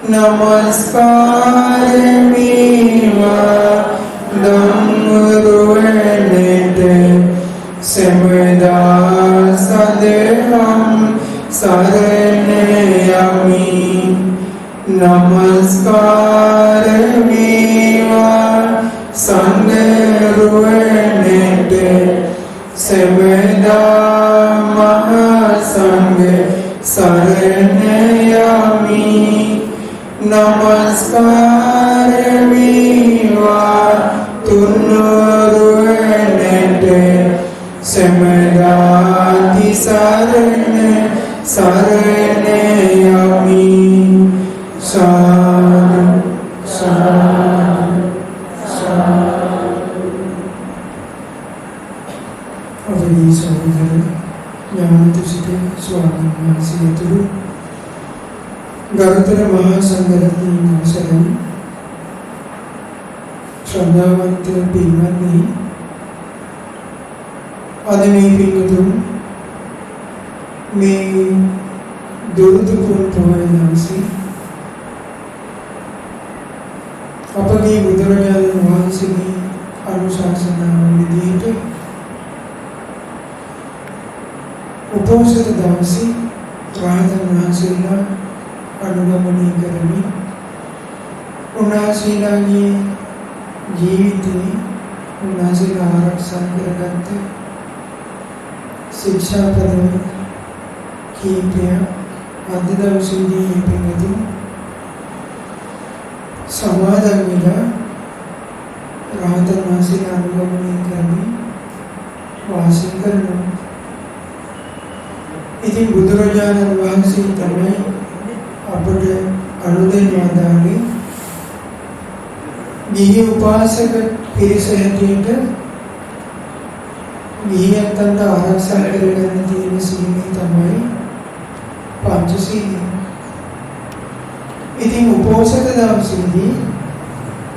नमस्कार मेवा दम्रुवनेत समदा सदहम शरणयामि नमस्कार मेवा संगरुवनेत समदा महासंग शरणयामि नमस्कार मेवा तुन्नुरुवनेत समदाति शरण शरणयामि साधु साधु साधु। अवधि सहोदर ඥානතුසිත ස්වාමීන් වහන්සේ ඇතුළු ගරුතර මහා සංඝරත්නයන් අවසරයි ශ්‍රද්ධාවන්ත පින්වත්නි, අද මේ පින්වතුන් මේ දුරුතු පුන් පොහොය දවසේ අපගේ බුදුරජාණන් වහන්සේගේ අනුශාසනාව විදිහට උපෝසථ දවසේ රහතන් වහන්සේලා අනුගමනය කරමින් උන්වහන්සේලාගේ ජීවිතේ උන්වහන්සේලා ආරක්ෂා කරගත්ත ශික්ෂාපද කීපය අද දවසේදී මේ පින්වතුන් සමාදන් වෙලා රහතන් වහන්සේලා අනුගමනය කරමින් වාසය කරනවා. ඉතින් බුදුරජාණන් වහන්සේ තමයි අපට අනුදෙන් වදාළේ ගිහි උපාසක පිරිස හැටියට ගිහියන්ට ආරක්ෂා කරගන්න තියෙන සීලය තමයි පංචශීලය. ඉතින් උපෝසථ දවසේදී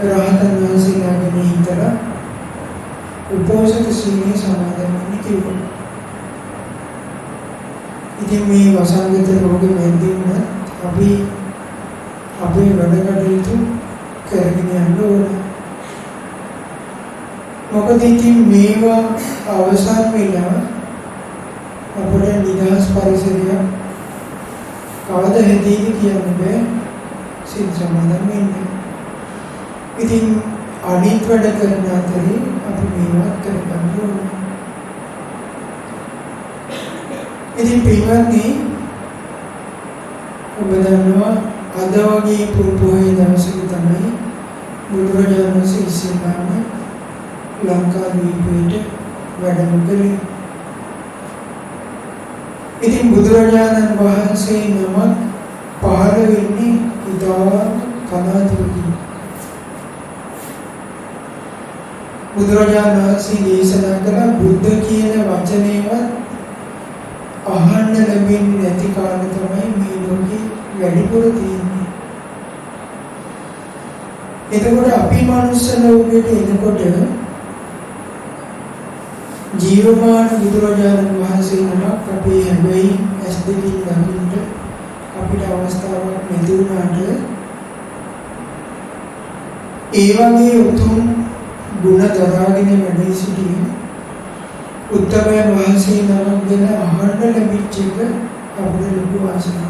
රහතන් වහන්සේලා ගැන හිතලා උපෝසථ සීලය සමාදන් වෙන්න කිව්වා. ඉතින් මේ වසංගත රෝග මැදින්ම අපි අපේ වැඩ කටයුතු කරගෙන යන්න ඕන. මොකද ඉතින් මේවා අවසන් වෙලා අපට නිදහස් පරිසරයක් කවද හැදෙයිද කියන්න බෑ. සිල් සමාදන් වෙන්න. ඉතින් අනිත් වැඩ කරන අතරේ අපි මේවත් කරගන්න ඕන. ඉතින් පින්වත්නි, ඔබ දන්නවා අද වගේ පොහොය දවසක තමයි බුදුරජාණන් වහන්සේ ඉස්සෙල්ලාම ලංකාදීපයට වැඩම කළේ. ඉතින් බුදුරජාණන් වහන්සේ නමක් පහළ වෙන්නේ ඉතා කලාතුරකින්. බුදුරජාණන් වහන්සේ දේශනා කළ බුද්ධ කියන වචනේවත් අහන්න ලැබෙන්නේ නැති කාලේ තමයි මේ ලෝකේ වැඩිපුර තියෙන්නේ. එතකොට අපි මනුස්ස ලෝකෙට එනකොට ජීවමාන බුදුරජාණන් වහන්සේ නමක් අපේ හැබැයි ඇස් දෙකින් දකින්න අපිට අවස්ථාවක් නැති වුණාට ඒ වගේ උතුම් ගුණ දරාගෙන වැඩි සිටින උත්තමයන් වහන්සේ නමක් ගැන අහන්න ලැබිච්ච එක අපේ ලොකු වාසනාවක්.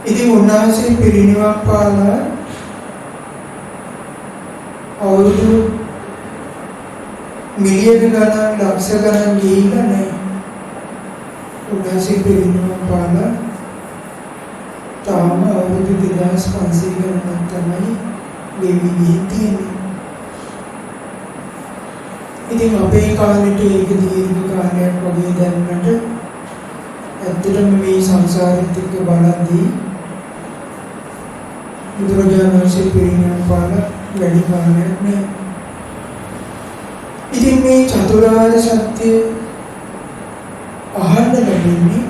ඉතින් උන්වහන්සේ පිරිනිවන් පාලා අවුරුදු මිලියන ගණන් ලක්ෂ ගණන් ගිහිල්ලා නැහැ. උන්වහන්සේ පිරිනිවන් පාලා තාම අවුරුදු 2500 ගණන් තමයි ගෙවි තියෙන්නේ. ඉතින් අපේ කාලෙට ඒක දීර්ඝ කාලයක් වගේ දැනුණට ඇත්තටම මේ සංසාරෙත් එක්ක බලද්දී බුදුරජාණන් වහන්සේ පිරිනිවන් පාලා වැඩි කාලයක් නෑ. ඉතින් මේ චතුරාර්ය සත්‍ය අහන්න ලැබෙන්නේ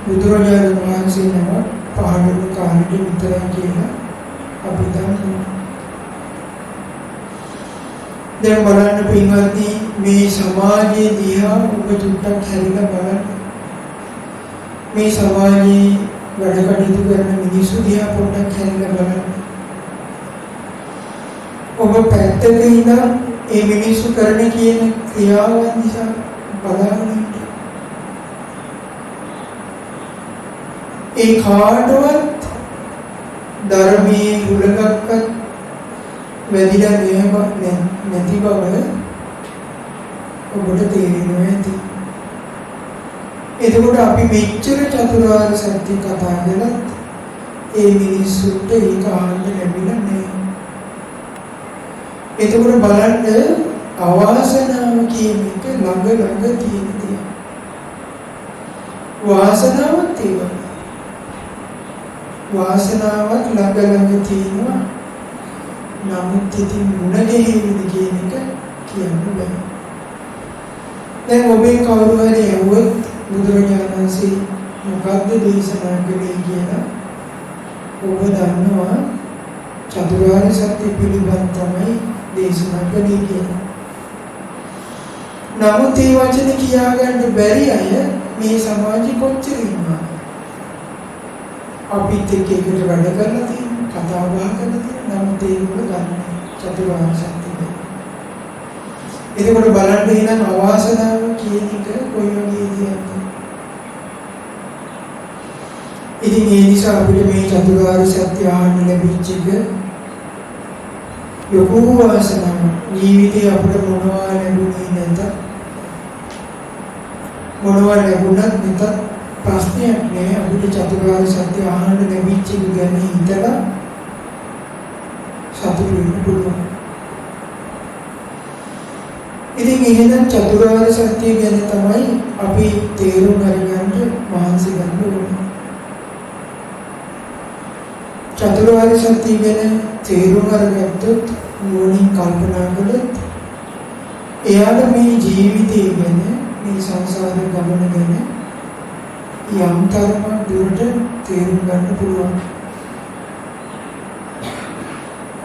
බුදුරජාණන් වහන්සේ නම පහළ වුණු කාලෙට විතරයි කියලා අපි දන්නවා. දැන් බලන්න පින්වත්නි, මේ සමාජයේ දිහා ඔබ චුට්ටක් හැරිලා බලන්න. මේ සමාජයේ වැඩ කටයුතු කරන මිනිස්සු දිහා පොඩ්ඩක් හැරිලා බලන්න. ඔබ පැත්තක ඉඳලා ඒ මිනිස්සු කරන කියන ක්‍රියාවන් දිහා බලාගෙන ඉන්න. ඒ කාටවත් ධර්මයේ උලගක්වත් වැඩිලා නැති බව ඔබට තේරෙනවා ඇති. එතකොට අපි මෙච්චර චතුරාර්ය සත්‍ය කතා කරලා ඒ මිනිස්සුන්ට ඒක අහන්න ලැබිලා නැහැ. එතකොට බලන්න අවාසනාව කියන එක ළඟ තියෙන දේ. වාසනාවත් ඒ වගේ. වාසනාවත් ළඟ තියෙනවා. නමුත් ඉතින් මුණ ගැහිවිද කියන එක කියන්න බෑ. දැන් ඔබේ කවුරු හරි ඇහුවොත් බුදුරජාණන් වහන්සේ මොකද්ද දේශනා කළේ කියලා ඔබ දන්නවා චතුරාර්ය සත්‍ය පිළිබඳ තමයි දේශනා කළේ කියලා. නමුත් මේ වචන කියාගන්න බැරි අය මේ සමාජෙ කොච්චර ඉන්නවද? අපිත් එක්ක එකට වැඩ කරලා තියෙනවා, කතා බහ කරලා තියෙනවා, නමුත් ඒක ගන්න චතුරාර්ය සත්‍ය. එතකොට බලන්න එහෙනම් අවාසනාව කියන එක කොයි වගේ දෙයක්ද? ඉතින් ඒ නිසා අපිට මේ චතුරාර්ය සත්‍ය අහන්න ලැබිච්ච එක ලොකු වාසනාවක්. ජීවිතේ අපිට මොනවා ලැබුණේ නැත. මොනවා ලැබුණත් නැත ප්‍රශ්නයක් නෑ. අපිට චතුරාර්ය සත්‍ය අහන්න ලැබිච්ච එක ගැන හිතලා සතුටු වෙන්න පුළුවන්. ඉතින් එහෙනම් චතුරාර්ය සත්‍ය ගැන තමයි අපි තේරුම් අරගන්න මහන්සි ගන්න ඕනේ. චතුරාර්ය සත්‍ය ගැන තේරුම් අරගත්තොත් නුවණින් කල්පනා කළොත් එයාට මේ ජීවිතය ගැන මේ සංසාර ගමන ගැන යම් තරමක් දුරට තේරුම් ගන්න පුළුවන්.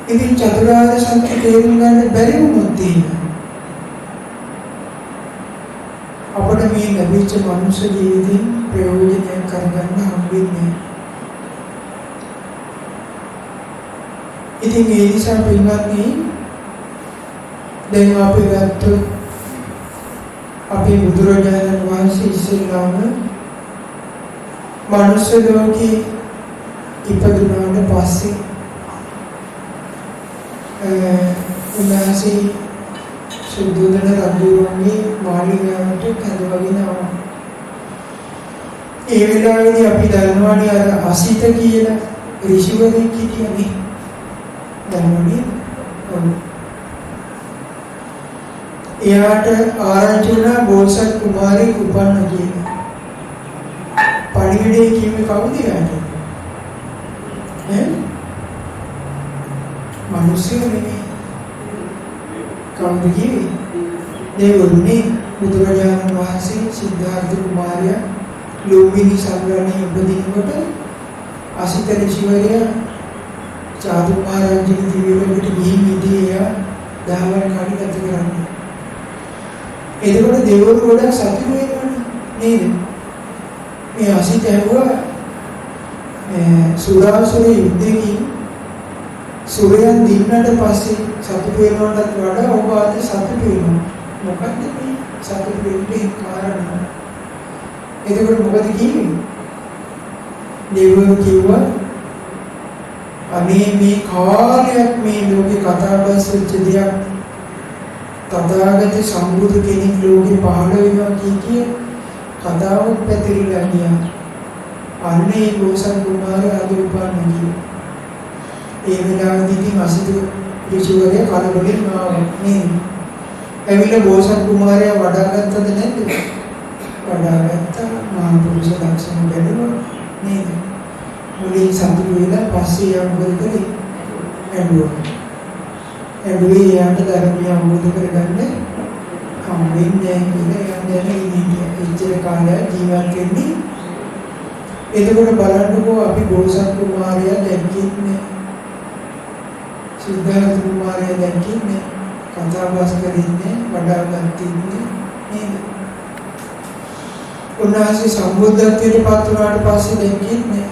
ඉතින් චතුරාර්ය සත්‍ය තේරුම් ගන්න බැරි වුණොත් අපිට මේ ලැබිච්ච මනුෂ්‍ය ජීවිතේ ප්‍රයෝජනයක් කරගන්න හම්බෙන්නේ. ඉතින් ඒ නිසා පින්වත්නි දැන් අපි ගත්තොත් අපේ බුදුරජාණන් වහන්සේ ඉස්සෙල්ලාම මනුෂ්‍ය ලෝකේ ඉපදුනාට පස්සේ උන්වහන්සේ සුද්ධෝදන රජුගේ මාළිගාවට කැඳවගෙන ආවා. ඒ වෙලාවේදී අපි දන්නවනේ අර අසිත කියලා ඍෂිවරයෙක් හිටියනේ. දන්නවනේ. එයාට ආරංචි වුණා බෝසත් කුමාරයෙක් උපන්න කියලා. පණිවිඩේ කිව්වේ කවුද යාට? මිනිස්සු නෙමෙයි. කවුද කිව්වේ? දෙවියෝනේ. බුදුරජාණන් වහන්සේ සිද්ධාර්ථ කුමාරයා ලෝභිනී සම්රාණී උපදිනකොට අසිත ඍෂිවරයා චාතු මහරජුගේ දිවිවලට ගිහින් ඉදී දහවල් කාලි ගත කරන්නේ. එතකොට දෙවිවරු ගොඩක් සතුටු වෙනවනේ නේද? මේ අසිත ඇහුවා සුරාසුර යුද්ධයෙන් සූර්යයන් දින්නට පස්සේ සතුටු වෙනවටත් වඩා ඔබ අද සතුටු වෙනවා. මොකද්ද මේ සතුටු වෙන්නේ කාරණා? එතකොට මොකද කියන්නේ? දෙවිවරු කිව්වා අනේ මේ කාලයක් මේ ලෝකේ කතා බස් වෙච්ච දෙයක් තථාගත සම්බුදු කෙනෙක් ලෝකේ පහළ වෙනවා කිය කතාව පැතිරිලා ගියා. අන්නේ බෝසත් කුමාරයා අද උපන්න ගියා. ඒ වෙලාවේදී ඉතින් අසිත ඍෂිවරයා කලබලෙන් ආවා නේද? එවිට බෝසත් කුමාරයා වඩාගත්තද නැද්ද? වඩාගත්තා. මහා පුරුෂ ලක්ෂණ බැලුවා නේද? මුලින් සතුටු වෙලා පස්සේ යම් කරේ ඇඬුවා. ඇඬුවේ යාට ධර්මය අවබෝධ කරගන්න හම්බෙන්නේ නැහැ කියලා යන්නේ ඉච්ඡර කාලය ජීවත් වෙන්නේ. එතකොට බලන්නකෝ අපි බෝසත් කුමාරයා දැක්කේ සිද්ධාර්ථ කුමාරයා දැක්කේ කතා බස් කරන්නේ වඩාගත්තින්නේ නේද? උන්වහන්සේ සම්බුද්ධත්වයට පත් වුණාට පස්සේ දැක්කේ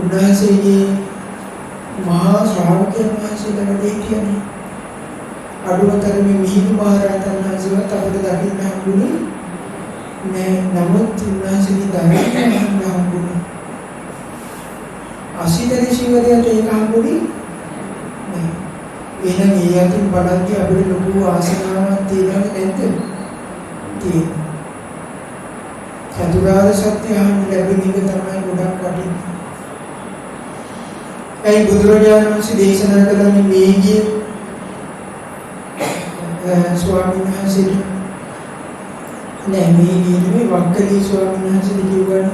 උන්වහන්සේගේ මහා ශ්‍රාවකයන් වහන්සේලා වැඩ හිටියනේ. අඩුවතරමේ මිහිඳු මහ රහතන් වහන්සේවත් අපිට දකින්න හම්බුනේ නෑ. නමුත් උන්වහන්සේගේ ධර්මය අහන්න හම්බුනේ. අසිතේ ශිවරයට ඒක හම්බුනේ නෑ. එහෙනම් ඒ අතින් බලද්දී අපිට ලොකු ආසනාවක් තියෙනවද නැද්ද? තියෙනවා. චතුරාර්ය සත්‍ය අහන්න ලැබෙන එක තමයි ගොඩක් වටින්නේ. ඒ බුදුරජාණන් වහන්සේ දේශනා කළේ මේ ගිය ස්වාමීන් වහන්සේට නෑ මේ ගියේ වක්කලි ස්වාමීන් වහන්සේට කිව්වනේ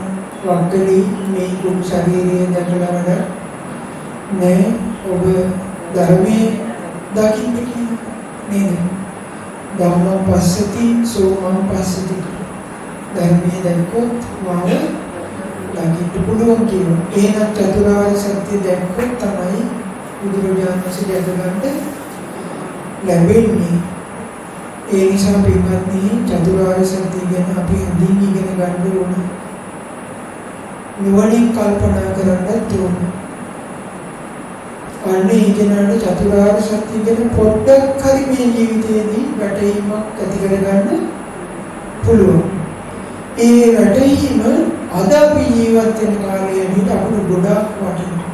වක්කලි මේ කුම් ශරීරයේ දැකලා වඩ නෑ ඔබ ධර්මයේ දකින්න කියන නේද? ධම්මං පස්සති සෝමං පස්සති ධර්මයේ දැක්කොත් මාව දකින්න පුළුවන් කියනවා. එහෙනම් චතුරාර්ය සත්‍ය දැක්කොත් තමයි බුදුරජාණන් වහන්සේ දැකගන්න ලැබෙන්නේ. ඒ නිසා පින්වත්නි චතුරාර්ය සත්‍ය ගැන අපි හඳින් ඉගෙන ගන්න ඕන. නුවණින් කල්පනා කරන්නත් ඕන. අන්නේ ඉගෙනන චතුරාර්ය සත්‍ය ගැන පොඩ්ඩක් හරි මේ ජීවිතයේදී වැටහීමක් ඇති කරගන්න පුළුවන්. ඒ වැටහීම අද අපි ජීවත් වෙන කාලයේදී අපිට ගොඩාක් වටිනවා.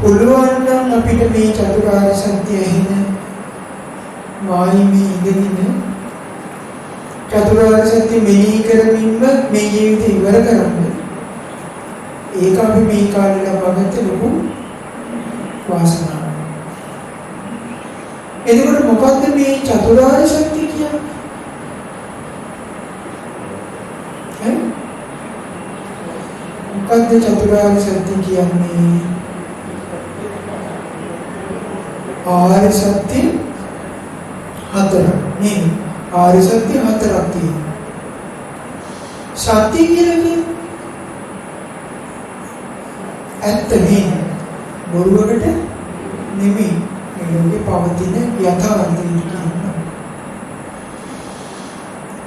පුළුවන් නම් අපිට මේ චතුරාර්ය සත්‍ය ඇහෙන මායිමේ ඉඳගෙන චතුරාර්ය සත්‍ය මෙහි කරමින්ම මේ ජීවිතය ඉවර කරන්න. ඒක අපි මේ කාලේ ලබාගත්ත ලොකු වාසනාවක්. එතකොට මොකද්ද මේ චතුරාර්ය සත්‍ය කියන්නේ? මොකද්ද චතුරාර්ය සත්‍ය කියන්නේ? ආර්ය සත්‍ය හතරක් නේ. ආර්ය සත්‍ය හතරක් තියෙනවා. සත්‍ය කියලා කියන්නේ ඇත්ත නේ. බොරුවකට නෙමෙයි. මේ ලෝකේ පවතින යථාර්ථය කියනවා.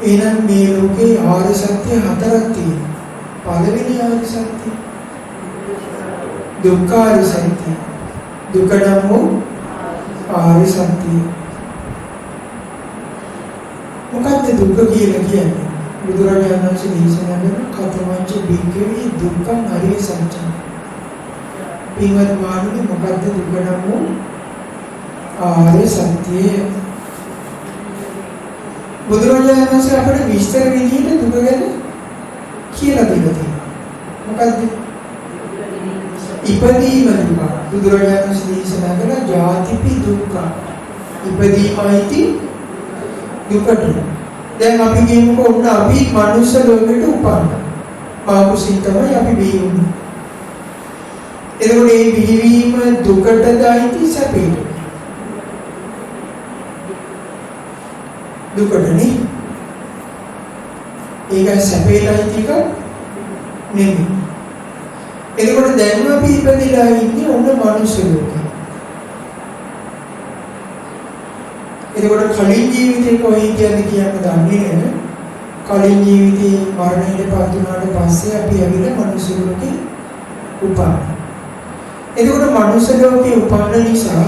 එහෙනම් මේ ලෝකේ ආර්ය සත්‍ය හතරක් තියෙනවා. පළවෙනි ආර්ය සත්‍ය දුක්ඛාර්ය සත්‍ය. දුක නම් වූ ආර්ය සත්‍ය. මොකක්ද දුක කියලා කියන්නේ? බුදුරජාණන් වහන්සේ දේශනා කරන කතමංච බික්කවේ දුක්ඛං අරිය සත්‍යං. පින්වත් මානුනි මොකක්ද දුක නම් වූ ආර්ය සත්‍යය? බුදුරජාණන් වහන්සේ අපට විස්තර විදිහට දුක ගැන කියලා දෙනවා. මොකද්ද? ඉපදීම දුක. බුදුරජාණන් වහන්සේ දේශනා කළ ජාතිපි දුක්ඛ. ඉපදීමයිති දුකට. දැන් අපි කියමුකෝ ඔන්න අපි මනුෂ්‍ය ලෝකෙට උපන්නා. පාපුසින් තමයි අපි බිහි වුනේ. එතකොට මේ බිහිවීම දුකටදයිති සැපේට? දුකටනේ. ඒක සැපේටයි ටික නෙමෙයි. එතකොට දැන් අපි ඉපදිලා ඉන්නේ ඔන්න මනුෂ්‍ය ලෝකෙ. එතකොට කලින් ජීවිතේ කොහේ කියන්නේ දන්නේ නැහැ. කලින් ජීවිතේ මරණයට පත් වුණාට පස්සේ අපි ඇවිල්ලා මනුෂ්‍ය ලෝකෙ උපන්නා. එතකොට මනුෂ්‍ය ලෝකෙ උපන්න නිසා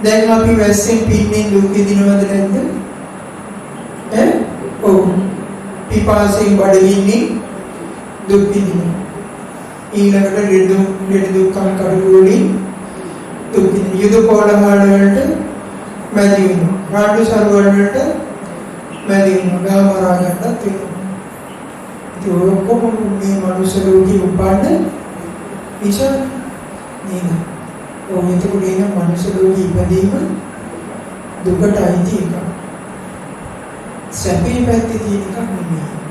දැන් අපි වැස්සෙන් පින්නේ දුක් විඳිනවද නැද්ද? ඔව්. පිපාසයෙන් බඩගින්නේ දුක් විඳිනවා. ඊළඟට ලෙඩ දුක්ඛම් කඩුවලින් දුක් විඳින යුද කොළහල වලට මැදි වෙනවා. රාඩු සරවල වලට මැදි වෙනවා. ගාමරා ගන්නත් වෙනවා. ඒ ඔක්කොම මේ මනුෂ්‍ය ලෝකෙ උපන්න නිසා නේද? ඔව්. එතකොට එන මනුෂ්‍ය ලෝකෙ ඉපදීම දුකට අයිති එකක්. සැපේ පැත්තේ තියෙන එකක් නෙමෙයි.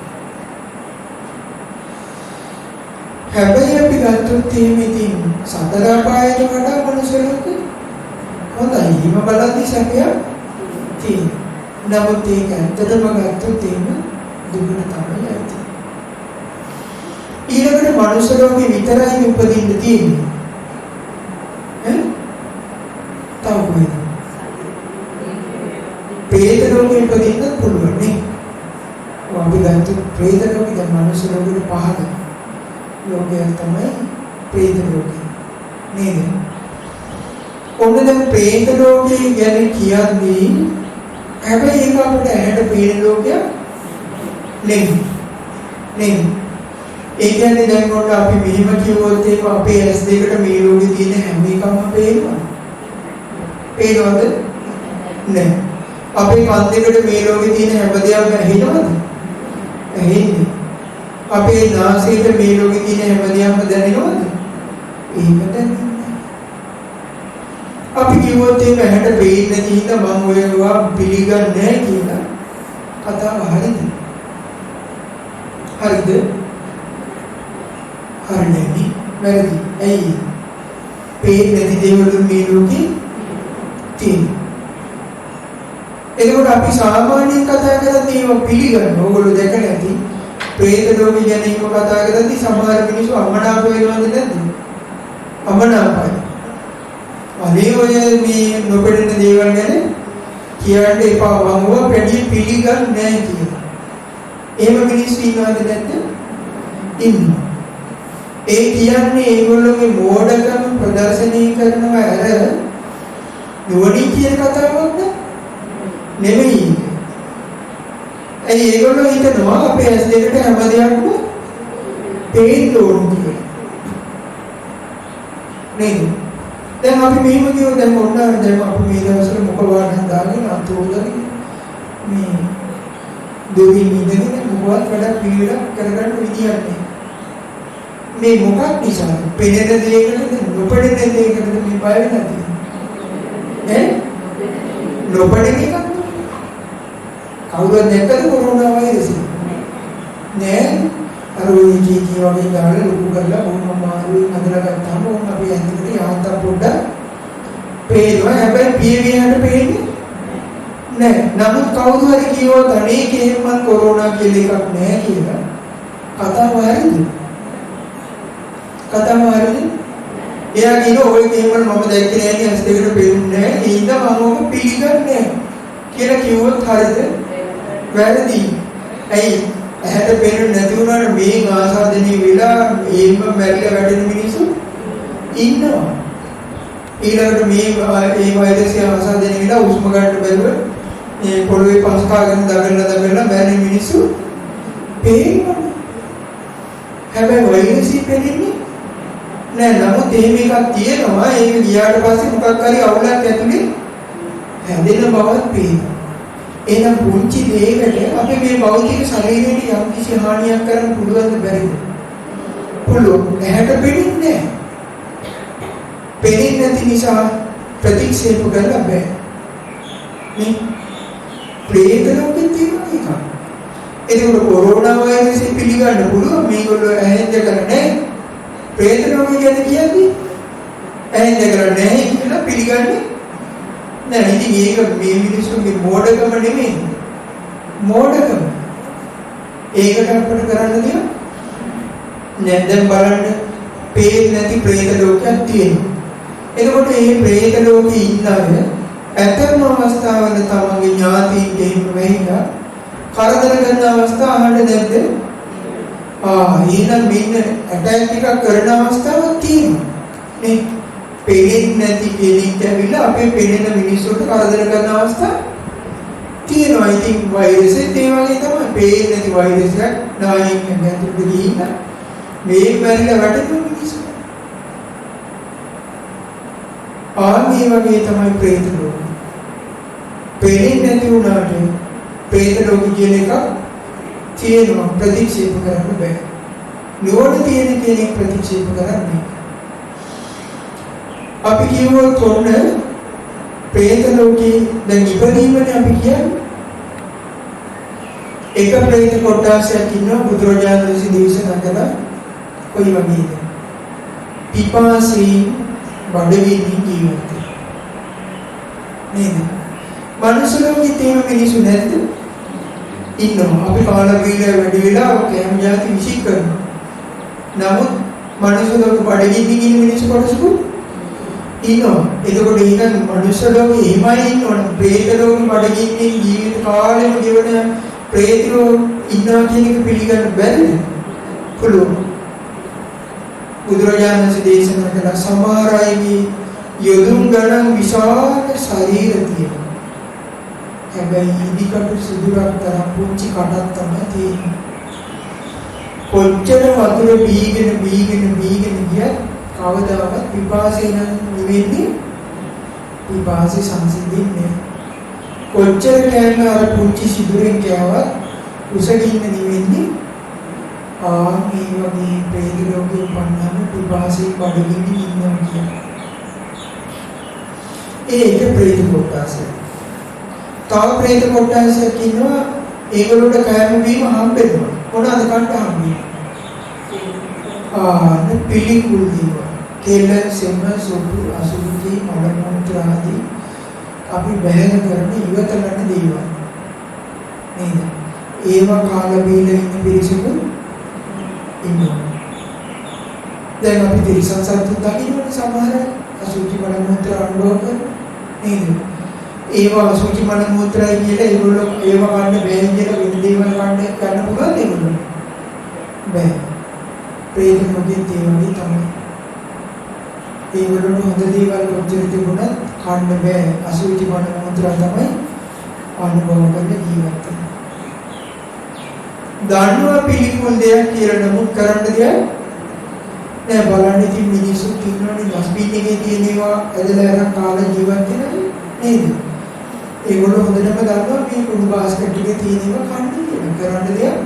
හැබැයි අපි ගත්තොත් එහෙම සතර අපායට වඩා මනුෂ්‍ය ලෝකෙ හොඳයි. හිම බලද්දි සැපයක් තියෙනවා. නමුත් ඒක ඇත්තටම ගත්තොත් එහෙම දුකට තමයි ඇති. ඊළඟට මනුෂ්‍ය ලෝකෙ විතරයි උපදින්න තියෙන්නේ. තව කොහෙද? ප්‍රේත ලෝකෙ උපදින්න පුළුවන් නේ. අපි ගත්තොත් ප්‍රේත ලෝකෙ දැන් මනුෂ්‍ය ලෝකෙට පහළ. ලෝකයක් තමයි ප්‍රේත ලෝකය. නේද? ඔන්න දැන් ප්‍රේත ලෝකය ගැන කියන්නේ හැබැයි ඒක අපිට ඇහැට පේන ලෝකයක් නෙමෙයි. නෙමෙයි. ඒ කියන්නේ දැන් ඔන්න අපි මෙහෙම කිව්වොත් ඒක අපේ ඇස් දෙකට මේ ලෝකේ තියෙන හැම එකම පේනවා. පේනවද? නෑ. අපේ කන් දෙකට මේ ලෝකේ තියෙන හැම දෙයක්ම ඇහෙනවද? ඇහෙන්නේ. අපේ නාසයට මේ ලෝකේ තියෙන හැම දෙයක්ම දැනෙනවද? ඒක දැනෙන්නේ. අපි කිව්වොත් ඒක ඇහැට පේන්නේ නැති මම ඔයවා පිළිගන්නේ නැහැ කියලා කතාව හරිද? හරිද? හරිනේ. වැරදි. ඇයි? පේන්නේ නැති දේවල් මේ ලෝකේ තියෙනවා. එතකොට අපි සාමාන්‍යයෙන් කතා කරද්දී ඒවා පිළිගන්න. ඕගොල්ලෝ දැකලා ඇති. ප්‍රේත ලෝකේ ගැන එහෙම කතා කරද්දී සමහර මිනිස්සු අමනාප වෙනවද නැද්ද? අමනාපයි. අනේ ඔය මේ නොපෙනෙන දේවල් ගැන කියන්න එපා වංගුව පැඩි පිළිගන්නේ නැහැ කියලා. එහෙම මිනිස්සු ඉන්නවද නැද්ද? ඉන්නවා. ඒ කියන්නේ ඒගොල්ලෝගේ මෝඩකම ප්‍රදර්ශනය කරනවා අර නුවණින් කියන කතාවක් නෙමෙයි. ඒගොල්ලෝ හිතනවා අපේ ඇස් දෙකට හැම දෙයක්ම පේන්න ඕන කියලා. නේද? දැන් අපි මෙහෙම කියමු දැන් ඔන්න දැන් අපි මේ දවස්වල මොකවාද දාගෙන අතෝදගෙන මේ දෙවි නිදගෙන මොකවත් වැඩක් පිළිවෙලක් කරගන්න විදියක් නැහැ. මේ මොකක් නිසාද? පෙනෙන දෙයකටද නොපෙනෙන දෙයකටද මේ බය නැති? නොපෙනෙන එකක් කවුරුත් නැත්තද කොරෝනා වෛරසය? නෑ. අර ඔය ජීජී වගේ දාලා ලොකු කරලා මොන මාරුයි හදලා ගත්තාම ඕන අපි ඇන්දිකට යාන්තම් පොඩ්ඩක් පේනවා. හැබැයි පියවියන්ට පේන්නේ නෑ. නමුත් කවුරු හරි කියවොත් අනේ කේම කොරෝනා කියලා එකක් නෑ කියලා කතාව හරිද? කතාව හරිද? එයා කියන ඔය කේම මම දැක්කේ නෑ නේ ඇස් දෙකට පේන්නේ නෑ. ඒ හින්දා මම ඔක පිළිගන්නේ නෑ කියලා කිව්වොත් හරිද? වැරදි. ඇයි? ඇහැට පේන්නේ නැති වුණාට මේ ආසාදනීය වෙලා ඒම මැරිලා වැඩෙන මිනිස්සු ඉන්නවා. ඊළඟට මේ වෛරසය ආසාදනීය වෙලා උස්ම ගන්න බැරුව මේ පොළවේ පස් කාගෙන දඟලලා මැරෙන මිනිස්සු පේනවා. හැබැයි වෛරසය පේන්නේ නෑ. නමුත් එහෙම එකක් තියෙනවා. ඒක ගියාට පස්සේ මොකක් හරි අවුලක් ඇතුලේ හැදෙන බවක් පේනවා. එහෙනම් පුංචි දෙයකට අපි මේ භෞතික ශරීරයට යම් කිසි හානියක් කරන්න පුළුවන්ද බැරිද? පුළුවන්. ඇහැට පෙනෙන්නේ නැහැ. පෙනෙන්නේ නැති නිසා ප්‍රතික්ෂේප කරන්න බෑ. මේ ප්‍රේත ලෝකෙ තියෙන එක. ඒකවල කොරෝනා වෛරසය පිළිගන්න පුළුවන්. මේගොල්ලෝ ඇහෙන් දැකලා නැහැ. ප්‍රේත ලෝකෙ ගැන කියන්නේ ඇහෙන් දැකලා නැහැ කියලා පිළිගන්නේ නෑ. ඉතින් මේක මේ මිනිස්සුන්ගේ මෝඩකම නෙමෙයි. මෝඩකම. ඒකට අපිට කරන්න දෙයක් නෑ. දැන් බලන්න පේන්නේ නැති ප්‍රේත ලෝකයක් තියෙනවා. එතකොට මේ ප්‍රේත ලෝකේ ඉන්න අය ඇතම අවස්ථාවල තමන්ගේ ඥාතීන් ගෙහිම වෙයිලා කරදර කරන අවස්ථා අහන්න නැද්ද? එහෙනම් මෙන්න ඇටැක් එකක් කරන අවස්ථාවක් තියෙනවා. නේ? පෙනෙන්නේ නැති කෙනෙක් ඇවිල්ලා අපේ පෙනෙන මිනිස්සුන්ට කරදර කරන අවස්ථා තියෙනවා. ඉතින් වෛරසෙත් ඒ වගේ තමයි. පේන්නේ නැති වෛරසයක් නායෙන් ඇතුළට ගිහින් මේ මැරිලා වැටෙන මිනිස්සු. මේ වගේ තමයි ප්‍රේත ලෝකය. පෙනෙන්නේ නැති වුණාට ප්‍රේත ලෝකය කියන එක තියෙනවා. ප්‍රතික්ෂේප කරන්න බෑ. නුවණ තියෙන කෙනෙක් ප්‍රතික්ෂේප කරන්නේ. අපි කියවොත් ඔන්න ප්‍රේත ලෝකේ දැන් ඉපදීමනේ අපි කියන්නේ. එක ප්‍රේත කොටසක් ඉන්නවා බුදුරජාණන් වහන්සේ දේශනා කළා. කොයි වගේද? පිපාසී බඩගිනි ජීවිත. නේද? මනුස්ස ලෝකේ තියෙන මිනිස්සු නැද්ද? ඉන්නවා. අපි කාලා බීලා වැඩි වෙලා කැම જાති විශ්ික කරනවා. නමුත් මනුස්ස ලෝකේ බඩගිනි ඉන්න මිනිස්සු කොටසකුත් ඉන්නවා. එතකොට ඊට මනුෂ්‍ය ලෝකේ එහෙමයි ඉන්නවනේ. ප්‍රේත ලෝකේ බඩගින්නේ ජීවිත කාලෙම ගෙවන ප්‍රේතෝ ඉන්නවා කියන එක පිළිගන්න බැරිද? පුළුවන්. බුදුරජාණන් වහන්සේ දේශනා කළ සමහර අයගේ යොදුන් ගණන් විශාල ශරීර තියෙනවා. හැබැයි ඉදිකට සිදුරක් තරම් පුංචි කටක් තමයි තියෙන්නේ. කොච්චර වතුර බීගෙන ගියත් කවදාවත් පිපාසය නෙවෙන්නේ, පිපාසය සංසිඳින්නේ. කොච්චර කෑම අර පුංචි සිදුරෙන් කෑවත් උසගින්න නෙවෙන්නේ. මේ වගේ ප්‍රේත ලෝකේ පන්නන පිපාසයෙන් බඩගින්න ඉන්නවා කියන්නේ. ඒක ප්‍රේත කොටසයි. තව ප්‍රේත කොටසක් ඉන්නවා, ඒගොල්ලෝට කෑම බීම හම්බෙනවා. මොනවාද කන්න හම්බෙන්නේ? පිළිකුල් දේවල්. කෙල, සෙම, සොටු, අසුචි, මල මුත්‍ර ආදී අපි බැහැර කරන ඉවත ගන්න දේවල්. නේද? ඒවා කාලා බීලා ඉන්න පිරිසකු ඉන්නවා. දැන් අපි තිරිසන් සත්තු දකින්නනේ සමහර අසුචි මල මුත්‍ර අනුභව කරන නේද? ඒවා අසුචි මල මුත්‍රායි කියලා ඒගොල්ලෝ ඒවා ගන්න බැහැ කියලා වෙන දේවල් ගන්න පුළුවන් ඒගොල්ලෝ. බැහැ. ප්‍රේත මොකෙන් තියෙන්නේ තමයි. ඒගොල්ලෝ හොඳ දේවල් කොච්චර තිබුණත් කන්න බෑ. අසුචි මල මුත්‍රා තමයි අනුභව කරන ජීවිත. දන්නවා පිළිකුල් දෙයක් කියලා නමුත් කරන්න දෙයක් නෑ. බලන්න ඉතින් මිනිස්සු ඉන්නවනේ ඩස්බින් එකේ තියෙන ඒවා ඇදලා අරන් කාලා ජීවත් වෙනවා නේද? ඒගොල්ලෝ හොඳටම දන්නවා මේ කුණු බාස්කට් එකේ තියෙන ඒවා කන්න කියලා. කරන්න දෙයක්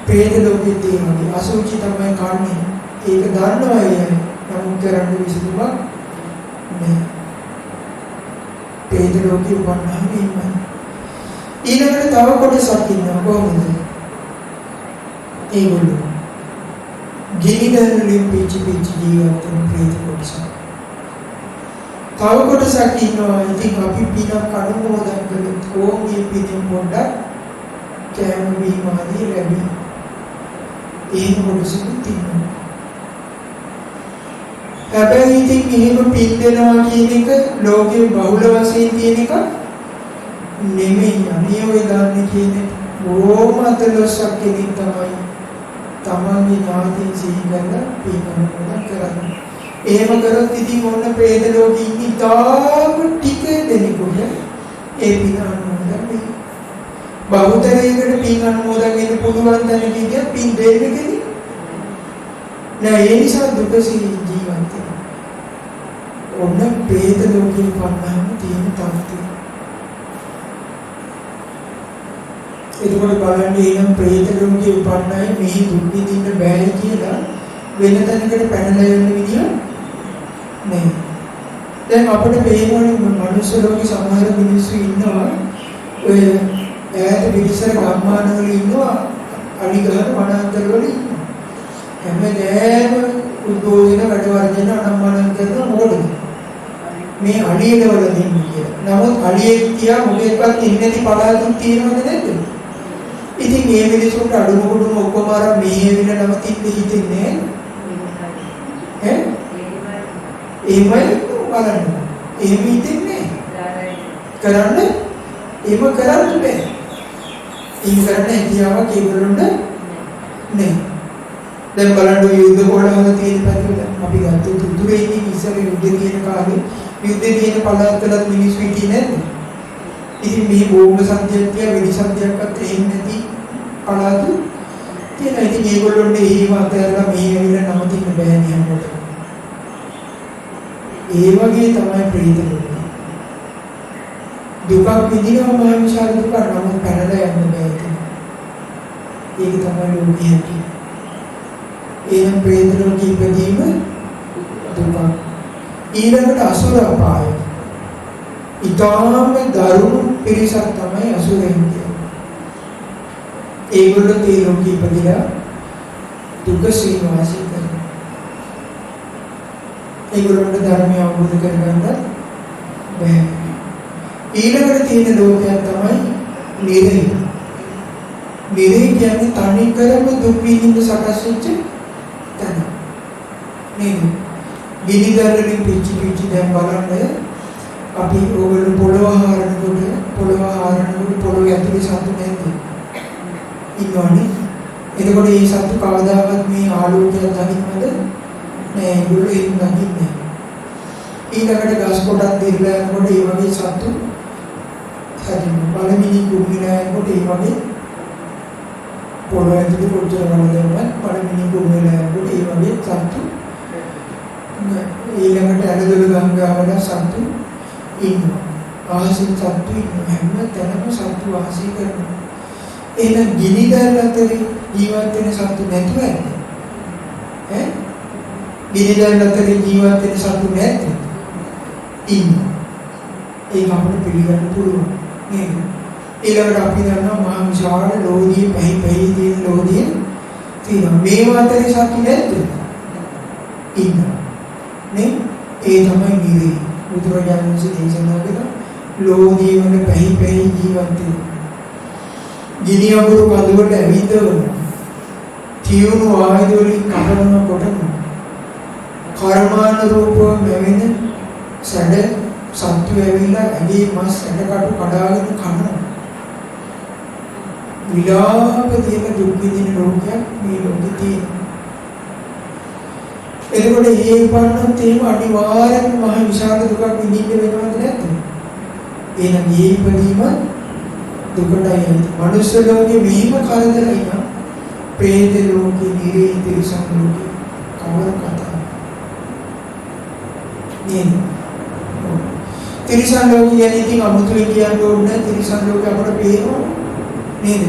ප්‍රේත ලෝකේ තියෙනවා. අසුචි තමයි කන්නේ. ඒක දන්නවා අය. නමුත් කරන්න විසඳුමක් නෑ. ප්‍රේත ලෝකේ උපන්නාම ඉන්නවා. ඊළඟට තව කොටසක් ඉන්නවා. කොහොමද? ඒගොල්ලෝ ගිනිදැල්වලින් පිච්චි ජීවත් වෙන ප්‍රේත කොටස. තව කොටසක් ඉන්නවා. ඉතින් අපි පිනක් අනුමෝදන් කළොත් ඕගේ පිටින් පොඩ්ඩක් කෑම බීම ආදී ලැබෙයි. ඒ කොටසකුත් ඉන්නවා. හැබැයි ඉතින් එහෙම පින් දෙනවා කියන එක ලෝකේ බහුල වශයෙන් තියෙන එක නෙමෙයි. අනේ ඔය දාන්නේ කියන්නේ ඕම අතලොස්සක් කෙනෙක් තමයි තමන්ගේ ඥාතීන් සිහි කරලා පින් අනුමෝදන් කරන්නේ. එහෙම කරොත් ඉතින් මොන ප්‍රේත ලෝකෙ ඉන්නේ තාම ටික දෙනෙකුට ඒ පින් අනුමෝදන් වෙයි. බහුතරයකට පින් අනුමෝදන් වෙන්න පුළුවන් දැනගිය පින් දෙන්නේ කෙනෙක් නෑ. ඒ නිසා දුකසී ජීවත් වෙනවා. ඔන්න ප්‍රේත ලෝකෙ පන්නන්න තියෙන තත්ත්වය. එතකොට බලන්න එනම් ප්‍රේත ලෝකේ උපන්නයි මේ දුක් විඳින්න බෑ කියලා වෙන තැනකට පැනලා යන්න විදිය නෑ. දැන් අපිට පේනවනේ මනුස්ස ලෝකේ සමහර මිනිස්සු ඉන්නවා ඔය ඈත පිටිසර ගම්මානවල ඉන්නවා, අනිගහන වනාන්තරවල ඉන්නවා. හැමදේම උද්දෝෂන වැඩ වර්ජන අනම්මනම් කරන මොකටද? මේ අලියවල දෙන්නේ කියලා. නමුත් අලියෙක් තියා මොකෙක්වත් ඉන්නේ නැති පළාතුන් තියෙනවද නැද්ද? ඉතින් මේ මිනිසුන්ට අඩුම කුඩුම ඔක්කොම අර මෙහෙවිල නවතින්න හිතෙන්නේ ඈ? එහෙමයි බලන්න. එහෙම හිතෙන්නේ කරන්න එහෙම කරන්න බෑ. එහෙම කරන්න හැකියාවක් ඒගොල්ලොන්ට නෑ. දැන් බලන්න යුද්ධ කොටවල තියෙන පැතිවල අපි ගත්තොත් උතුරේ ඉන්න ඉස්සර යුද්ධ තියෙන කාලේ යුද්ධේ තියෙන පළාත්වල මිනිස්සු හිටියේ නැද්ද? ඉතින් මේ බෝම්බ සත්‍යත්‍ය වෙඩි සත්‍යයක්වත් එහෙම නැති පළාතු තියෙනවා. ඉතින් ඒගොල්ලොන්ට එහෙම අතහැරලා මේ ඇවිල්ලා නවතින්න බෑ නියමකට. ඒ වගේ තමයි ප්‍රේත ලෝකය. දුක විඳිනවා මහ විශාල දුක නමුත් පැනලා යන්න බෑ ඒක. ඒක තමයි ලෝකයේ ඇති. එහෙනම් ප්‍රේත ලෝකෙ ඉපදීම දුක. ඊළඟට අසුර අපාය. ඊටාම දරුණු පිරිසක් තමයි අසුරයන් කියන්නේ. ඒගොල්ලෝ තේ ලෝකෙ ඉපදිලා දුක සීවාසී කරනවා. ඒගොල්ලන්ට ධර්මය අවබෝධ කරගන්න බැහැ. ඊළඟට තියෙන ලෝකයක් තමයි නිරය. නිරය කියන්නේ තනි කරම දුක් විඳින්න සකස් වෙච්ච තැන. නේද? ගිනිදරලින් පිච්චි දැන් බලන්න අපි ඕගොල්ලෝ පොළව හාරනකොට පොළව ඇතුලේ සතු නැද්ද? ඉන්නවනේ. එතකොට මේ සතු කවදාවත් මේ ආලෝකය දකින්නද? නෑ ඒගොල්ලෝ ඒක දකින්නේ. ඊළඟට ගස් කොටක් දිරලා යනකොට ඒ වගේ සත්තු හැදෙනවා. පළමිනි කුඹිලා යනකොට ඒ වගේ පොළොව ඇතුලේ කොච්චර වලදවත් පළමිනි කුඹිලා යනකොට ඒ වගේ සත්තු ඊළඟට ඇලදොල ගංගාවල සත්තු ඉන්නවා. ආහසින් සත්තු ඉන්නවා. හැම තැනම සත්තු වාසය කරනවා. එහෙනම් ගිනිදල් අතරේ ජීවත් වෙන සත්තු නැතුව ඇද්ද? ගිනිදල් අතරේ ජීවත් වෙන සත්තු නැද්ද? ඉන්නවා. ඒක අපිට පිළිගන්න පුළුවන් නේද? ඊළඟට අපි දන්නවා මහා විශාල ලෝධිය පැහි තියෙන ලෝධිය තියෙනවා. මේ අතරේ සත්තු නැද්ද? ඉන්නවා. නේ? ඒ තමයි නිරේ. බුදුරජාණන් වහන්සේ දේශනා කළා ලෝධිය වල පැහි ජීවත් වෙනවා. ගිනි අඟුරු කඳුලට ඇවිදවන තියුණු ආයුධ වලින් කපන කොටන කර්මානුරූපව මෙවෙන සැඩ සත්තු ඇවිල්ලා ඇගේ මස් සැඩ කටු කඩාගෙන කනවා. විලාප තියෙන දුක් විඳින ලෝකයක් මේ ලෝකේ තියෙනවා. එතකොට මේ උපන්නත් එහෙම අනිවාර්යයෙන්ම මහ විශාල දුකක් විඳින්න වෙනවද නැද්ද? එහෙනම් මේ ඉපදීම දුකටයි. මනුෂ්‍ය ලෝකේ මෙහිම කරදරයි නම් ප්‍රේත ලෝකේ නිරේ තිරිසන් ලෝකේ කවර කතාව නේද? තිරිසන් ලෝකේ යන්නේ ඉතින් අමුතුවෙන් කියන්න ඕනේ නැහැ. තිරිසන් ලෝකේ අපට පේනවා නේද?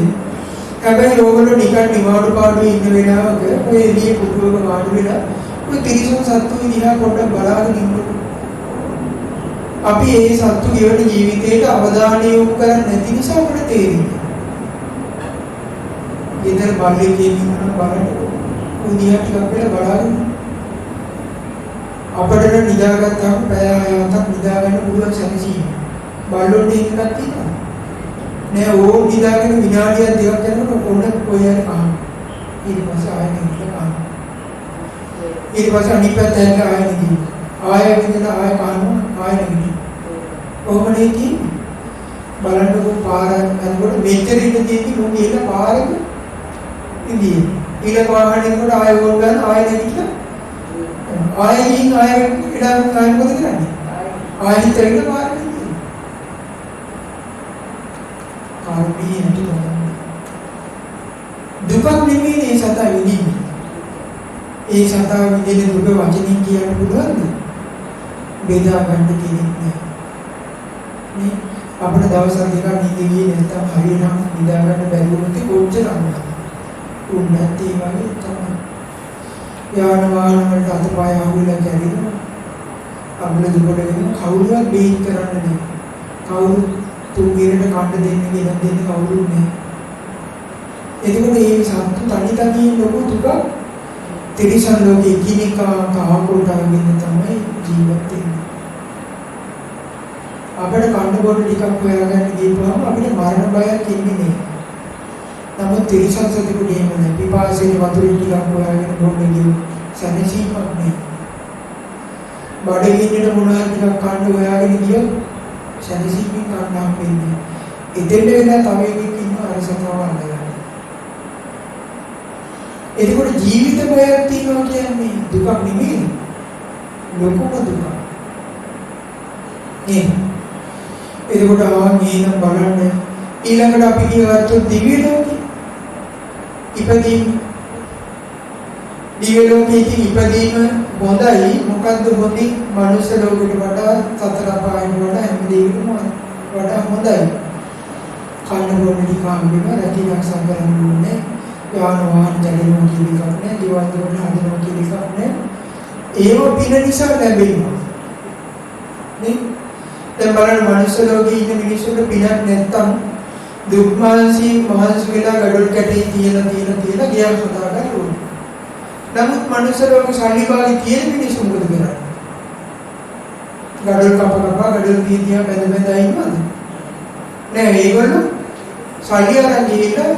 හැබැයි ඕගොල්ලෝ නිකන් නිවාඩු පාඩුවේ ඉන්න වෙලාවක ඔය එළියේ පුදුවක වාඩි වෙලා ඔය තිරිසන් සත්තු දිහා පොඩ්ඩක් බලාගෙන ඉන්නකො අපි ඒ සත්තු ජීවන ජීවිතයට අවධානය යොමු කරන්නේ නැති නිසා අපිට තේරෙන්නේ. ඊතර බල්ලේ කියනවා බලන්න උදියා ටිකක් වෙලා බලාගෙන අපිට නිදාගත්තාම පැය 6ක් නිදා ගන්න පුළුවන් සැලසීම. බල්ලොන්ට එකක් තියෙනවා. නෑ ඕම් නිදාගෙන විනාඩියක් දෙකක් යනකොට ඔන්න කොහේ හරි කහන. ඊට පස්සේ ආයෙත් කහන. ඊට පස්සේ අනිත් පැත්තට ආයෙත් ගිහින් ආයෙ විදිහට ආයෙ කහනවා ආයෙ නෙමෙයි. කොහොමද කියන්නේ? බලන්නකො පාර යනකොට මෙච්චර ඉන්න තියෙන්නේ මොකද කියලා පාරෙම ඉන්නේ. ඊළඟ වාහනේකට ආයෙ ඕල් ගන්න ආයෙ නැගිටලා ආයෙ ගිහින් ආයෙ ඉඩම් ආයෙ මොකද කරන්නේ? ආයෙ හිටින්න පාරේ ඉන්නේ. කාර්යී නැති දුකක් නෙමෙයි මේ සතා විඳින්නේ. ඒ සතා විඳින දුක වචනින් කියන්න පුළුවන්ද? බෙදා ගන්න කෙනෙක් නෑ. නේ අපිට දවස් දෙකක් නිදි ගියේ නැත්තම් හරියනම් නිදා ගන්න බැරි වුණොත් කොච්චර අමාරුද? උන්නත් ඒ වගේ තමයි. යාන වාහන වලට අතපය අහුවෙලා කැඩෙනවා. අපිට දුකට වෙන කවුරුවත් බේත් කරන්න නෑ. කවුරු තුන්ගිරට කන්න දෙන්නේ කියලා දෙන්නේ කවුරුත් නෑ. එතකොට මේ සත්තු තනියෙන් ලොකු දුක තිරිසන් ලෝකේ කිනිකා කහකොටගෙන තමයි ජීවත් වෙන්නේ. අපිට කන්න බොන්න ටිකක් හොයාගන්න ගියපුවම අපිට මරණ බයක් ඉන්නේ නෑ. නමුත් තිරිසන් සතෙකුට එහෙම නෑ. පිපාසයෙන් වතුර ටිකක් හොයාගෙන බොන්න ගියොත් සැනසීමක් නෑ. බඩගින්නට මොනවා ටිකක් කන්න හොයාගෙන ගියොත් සැනසීමෙන් කන්න හම්බෙන්නේ. එතෙන්ද වෙලා තව එකෙක් ඉන්නවා අර සතාව අල්ලගන්න. එතකොට ජීවිත බයක් තියෙනවා කියන්නේ දුකක් නෙමෙයි. ලොකුම දුක. නේද? එතකොට ආයෙත් බලන්න ඊළඟට අපි කියවත්තොත් දිව්‍ය ලෝකේ ඉපදීම. දිව්‍ය ලෝකේ ඉපදීම හොඳයි. මොකද්ද හොඳයි? මනුෂ්‍ය ලෝකෙට වඩා සතර අපායට වඩා හැම දෙයකටම වඩා හොඳයි. කන්න බොන්න ටික හම්බෙනවා. රැකීරක්ෂා කරන්න ඕනේ. යාන වාහන ජලනවා කියන එකක් නෑ. දේවල් වල හදනවා කියන එකක් නෑ. ඒව පින නිසා ලැබෙනවා. නේ? දැන් බලන්න මනුෂ්‍ය ලෝකේ ඉන්න මිනිස්සුන්ට පිනක් නැත්තම් දුක් මානසික මහන්සි වෙලා gadol කැටේ තියලා ගියා හදා ගන්න ඕනේ. නමුත් මනුෂ්‍ය ලෝකේ සල්ලි භාගي තියෙන මිනිස්සු මොකද කරන්නේ? gadol gadol තියා බැඳ ඉන්නවද? නෑ ඒගොල්ලෝ සල්ලි අරන් ගිහිල්ලා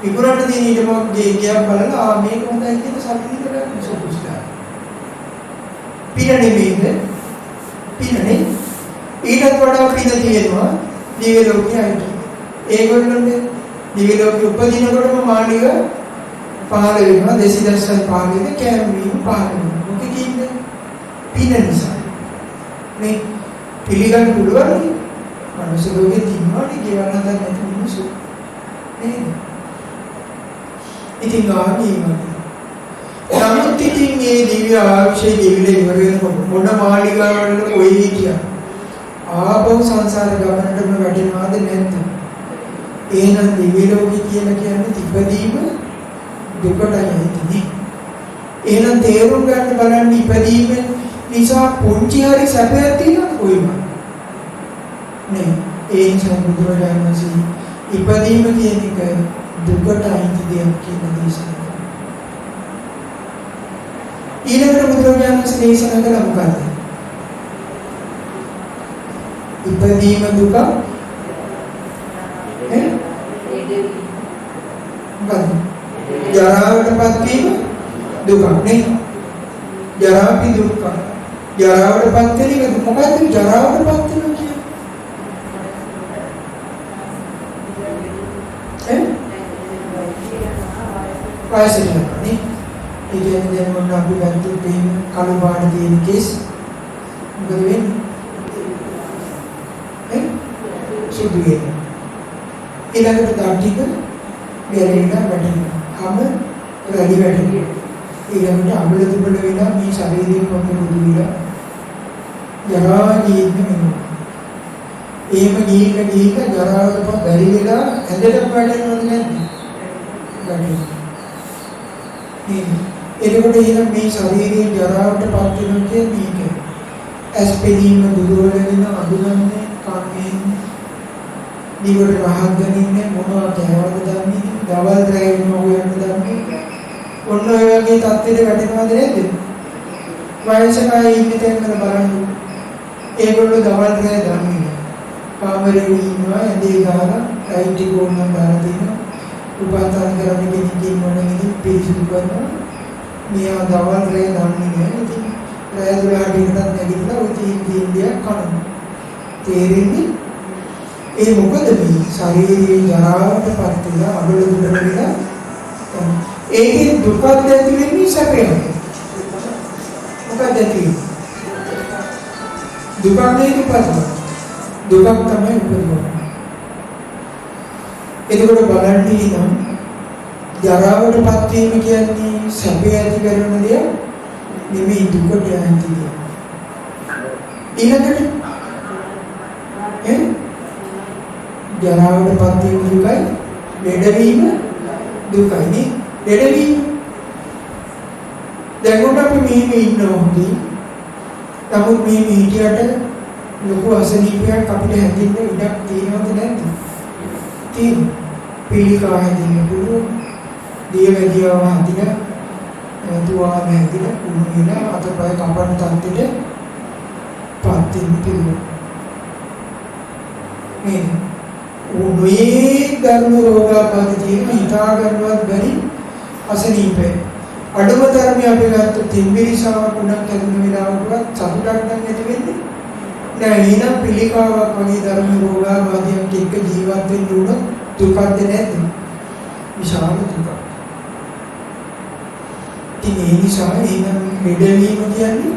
විකුණන්න තියෙන ඊටම ගියා බලලා මේක හොඳයි කියන සල්ලි විතර සුසුස්ලා. පින නෙමෙයිද? පිනනේ. ඊටත් වඩා පින තියෙනවා දිව්‍ය ලෝකයේ අයිති. ඒගොල්ලෝනේ දිව්‍ය ලෝකෙ උපදිනකොටම මාළිග පහළ වෙනවා දෙසිදස්සල් පහළ වෙන කැමවීම පහළ වෙනවා. මොකද කියන්නේ පින නිසා. මේ පිළිගන්න පුළුවන් නේ. මනුස්ස ලෝකේ තින්නවනේ ගෙවන්න හදන්න නැති මිනිස්සු. නේද? ඉතින් ආගියම. නමුත් ඉතින් මේ දිව්‍ය ආයුෂයේ දිවිල ඉවර වෙනකොට මොන මාළිගාවවල කොයි හිටියා? ආපහු සංසාර ගමනටම වැටෙනවද නැද්ද? එහෙනම් දිව්‍ය ලෝකේ කියලා කියන්නේ ඉපදීම දුකටයි තියෙන්නේ. එහෙනම් තේරුම් ගන්න බලන්න ඉපදීම නිසා පුංචි හරි සැපයක් තියෙනවද කොයිම? නේ. ඒ නිසා බුදුරජාණන් වහන්සේ ඉපදීම කියන එක දුකටයි දෙයක් කියලා දේශනා කළා. ඊළඟට බුදුරජාණන් වහන්සේ දේශනා කළා මොකක්ද? ඉපදීම දුක මොකක්ද? ජරාවටපත් වීම දුක නේ. ජරාපි දුක්ඛ. ජරාවටපත් වෙන එක මොකද්ද? ජරාවටපත් වෙනවා කියන්නේ පාසලනේ. ඒ කියන්නේ දැන් මොන අපි ගත්තොත් එහෙම කළු පාට තියෙන කේස් මොකද වෙන්නේ? සුදු වෙනවා. ඊළඟට තාටික ගැලෙන්න වැටෙනවා. හැම රැලි වැටෙනවා. ඊළඟට අඹල දුබල වෙලා මේ ශරීරයෙන් පොත බුදු විලා ජරා ජීවිතේ වෙනවා. එහෙම ගිහින් ජරාවට බැරි වෙලා ඇඳට වැටෙනවද නැද්ද? වැටෙනවා. එතකොට එහෙනම් මේ ශරීරයේ ජරාවටපත් වෙනවා කියන්නේ මේක. ඇස්පෙනීම දුර්වල වෙන අඳුරන්නේ කන්නේ දිවට රහත් ගනින්නේ මොනවා කෑවද දන්නේ දවල් රැගෙන හොයන්න දන්නේ ඔන්න ඔය වගේ තත්ත්වෙට වැටෙනවද නේද? වයසක අය ඉන්න තැන්වල බලන්න. ඒගොල්ලෝ දවල් රැය දන්නේ කාමරේ ඉන්නවා ඇඳේ ගහලා ලයිට් එක ඕන නම් දාලා තියෙනවා. උපාදාන කරන්නේ කෙනෙක් ඉන්නවනේ ඉතින් පිළිසුදු කරනවා. මෙයා දවල් රැය දන්නේ නැහැ. ඉතින් රැය 12ට ඉඳන් නැගිටලා ඔය තීන්දියක් කනවා. තේරෙන්නේ? ඒ මොකද මේ ශරීරයේ ජරාවටපත් වෙලා අඩල දුර වෙලා ඒකේ දුකක් ඇති වෙන්නේ සැපයක්. මොකක්ද ඇති වෙන්නේ? දුකක් නෙවෙයි දුකක් තමයි උපදින්නේ. එතකොට බලන්නේ නම් ජරාවටපත් වීම කියන්නේ සැපය ඇති කරන දෙයක් නෙමෙයි දුකට ඇති දෙයක්. ඊළඟට ජරාවටපත් වීම දුකයි, ලෙඩවීම දුකයි නේ. ලෙඩවීම දැන් උඩ අපි මෙහෙම ඉන්නෝදී නමුත් මේ මීඩියට ලොකු අසනීපයක් අපිට හැදෙන්න ඉඩක් තියෙනවද නැද්ද? තියෙනවා. පිළිකා හැදෙන්න පුළුවන්. දියවැඩියව හැදිලා දුවාම හැදිලා කුණු වෙලා අතපය කපන තත්ත්වෙට පත් වෙන්න පුළුවන්. මේ උනේ ධර්ම රෝගාපද තියෙන හිතා ගන්නවත් බැරි අසනීපේ. අඩුම ධර්මයේ අපි ගත්ත තිම්බිරිසාවක් උණක් හැදුන වෙලාවකවත් සතුටක් නැති වෙන්නේ. නෑ ඊනම් පිළිකාවක් වගේ ධර්ම රෝගාබාධයක් එක්ක ජීවත් වෙන්න උන දුකක්ද නැද්ද? විශාල දුකක්. ඉතින් ඒ නිසා ඊනම් මෙදවීම කියන්නේ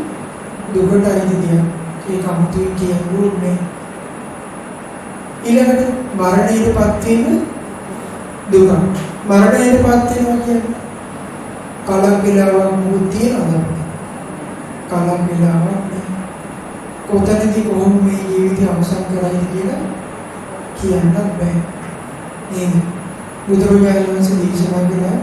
දුකට අයිති දෙයක්. ඒක අමුතුවෙන් කියන්නේ ඊළඟට මරණයටපත් වීම දුක. මරණයටපත් වෙනවා කියන්නේ කලක් වෙලාවක් මොකද තියනවද? කලක් වෙලාවක් කොතනදී කොහොම මේ ජීවිතය අවසන් කරයිද කියලා කියන්නත් බෑ. නේද? බුදුරජාණන් වහන්සේ දේශනා කළා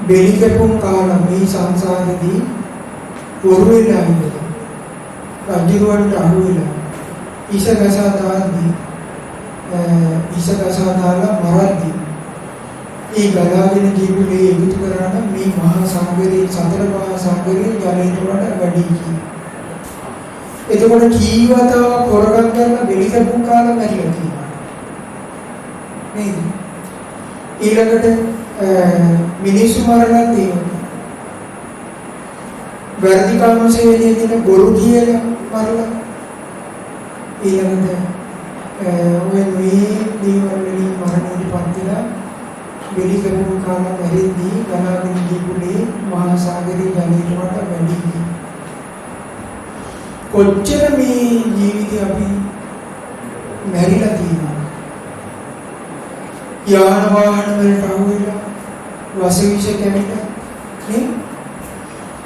බෙලිකපුම් කාලම් මේ සංසාරෙදී වරු වෙලා ඉඳලා රජුවන්ට අහු වෙලා ඉසගසා දාලා මරද්දී ඒ ගලාගෙන ජීවිතේ ඉදිරි කරාම මේ මහා සංගරේ සතර මහා සංගරේ ජලයට වඩා වැඩි කියලා. එතකොට කීවතාව කොරගම් කරන බෙලිකපුම් කාලම් ඇරිලා තියෙනවා. නේද? ඊළඟට මිනිස්සු මරණක් තියෙනවා. වැරදි කාමසේවයේ තියෙන බොරු කියලා මරලා ඊළඟට ඔය මේ දේවල් වලින් මරණයටපත් වෙලා වෙලි කරුණු කාලා මැරෙද්දී ගලාගෙන ගිහුනේ මහා සාගරයේ ජලයට වඩා වැඩි. කොච්චර මේ ජීවිතේ අපි මැරිලා තියෙනවා. යාන වාහන වලට අහුවෙලා වසවිෂ කැමිලා නේ.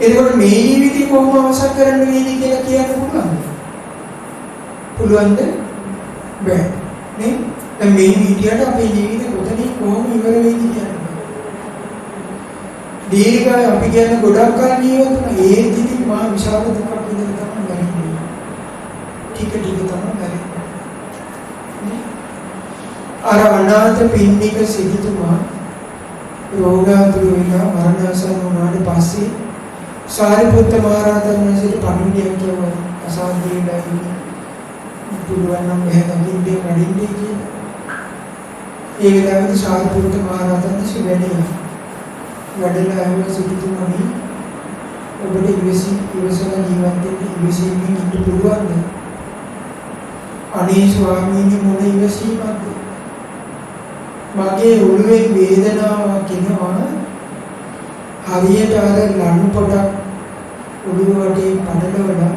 එතකොට මේ ජීවිතේ කොහොම අවසන් කරන්න වේද කියලා කියන්න පුළුවන්ද? පුළුවන්ද? බෑ නේ. දැන් මේ විදියට අපේ ජීවිතේ කොතනින් කොහොම ඉවර වෙයිද කියන්නේ. දීර්ඝයි අපි කියන්නේ ගොඩක් කල් ජීවත් වුණා. ඒ ඉතින් මහා විශාල දුකක් විඳලා තමයි මැරෙන්නේ. ටික ටික තමයි මැරෙන්නේ. අර අනාථ පින්නික සිටුතුමා රෝගාතුර වෙලා මරණාසන්න වුණාට පස්සේ සාරිපුත්ත මහ රහතන් වහන්සේට පණිවිඩයක් කියවුවා. අසාධ්‍යයි ඉන්නේ. පුළුවන් නම් මෙහෙ දකින්නේ වඩින්නේ කියලා. ඒ වෙලාවේදී සාරිපුත්ත මහ රහතන් වහන්සේ වැඩලා ආව සිටුතුමනි ඔබට ඉවසලා ජීවත් වෙන්න ඉවසීමෙන් ඉන්න පුළුවන්ද? අනේ ස්වාමීනි මොන ඉවසීමක්ද? මගේ ඔළුවේ වේදනාවක් එනවා. හරියට අර ලණු පොඩක් ඔළුව වටේ පඩලවලා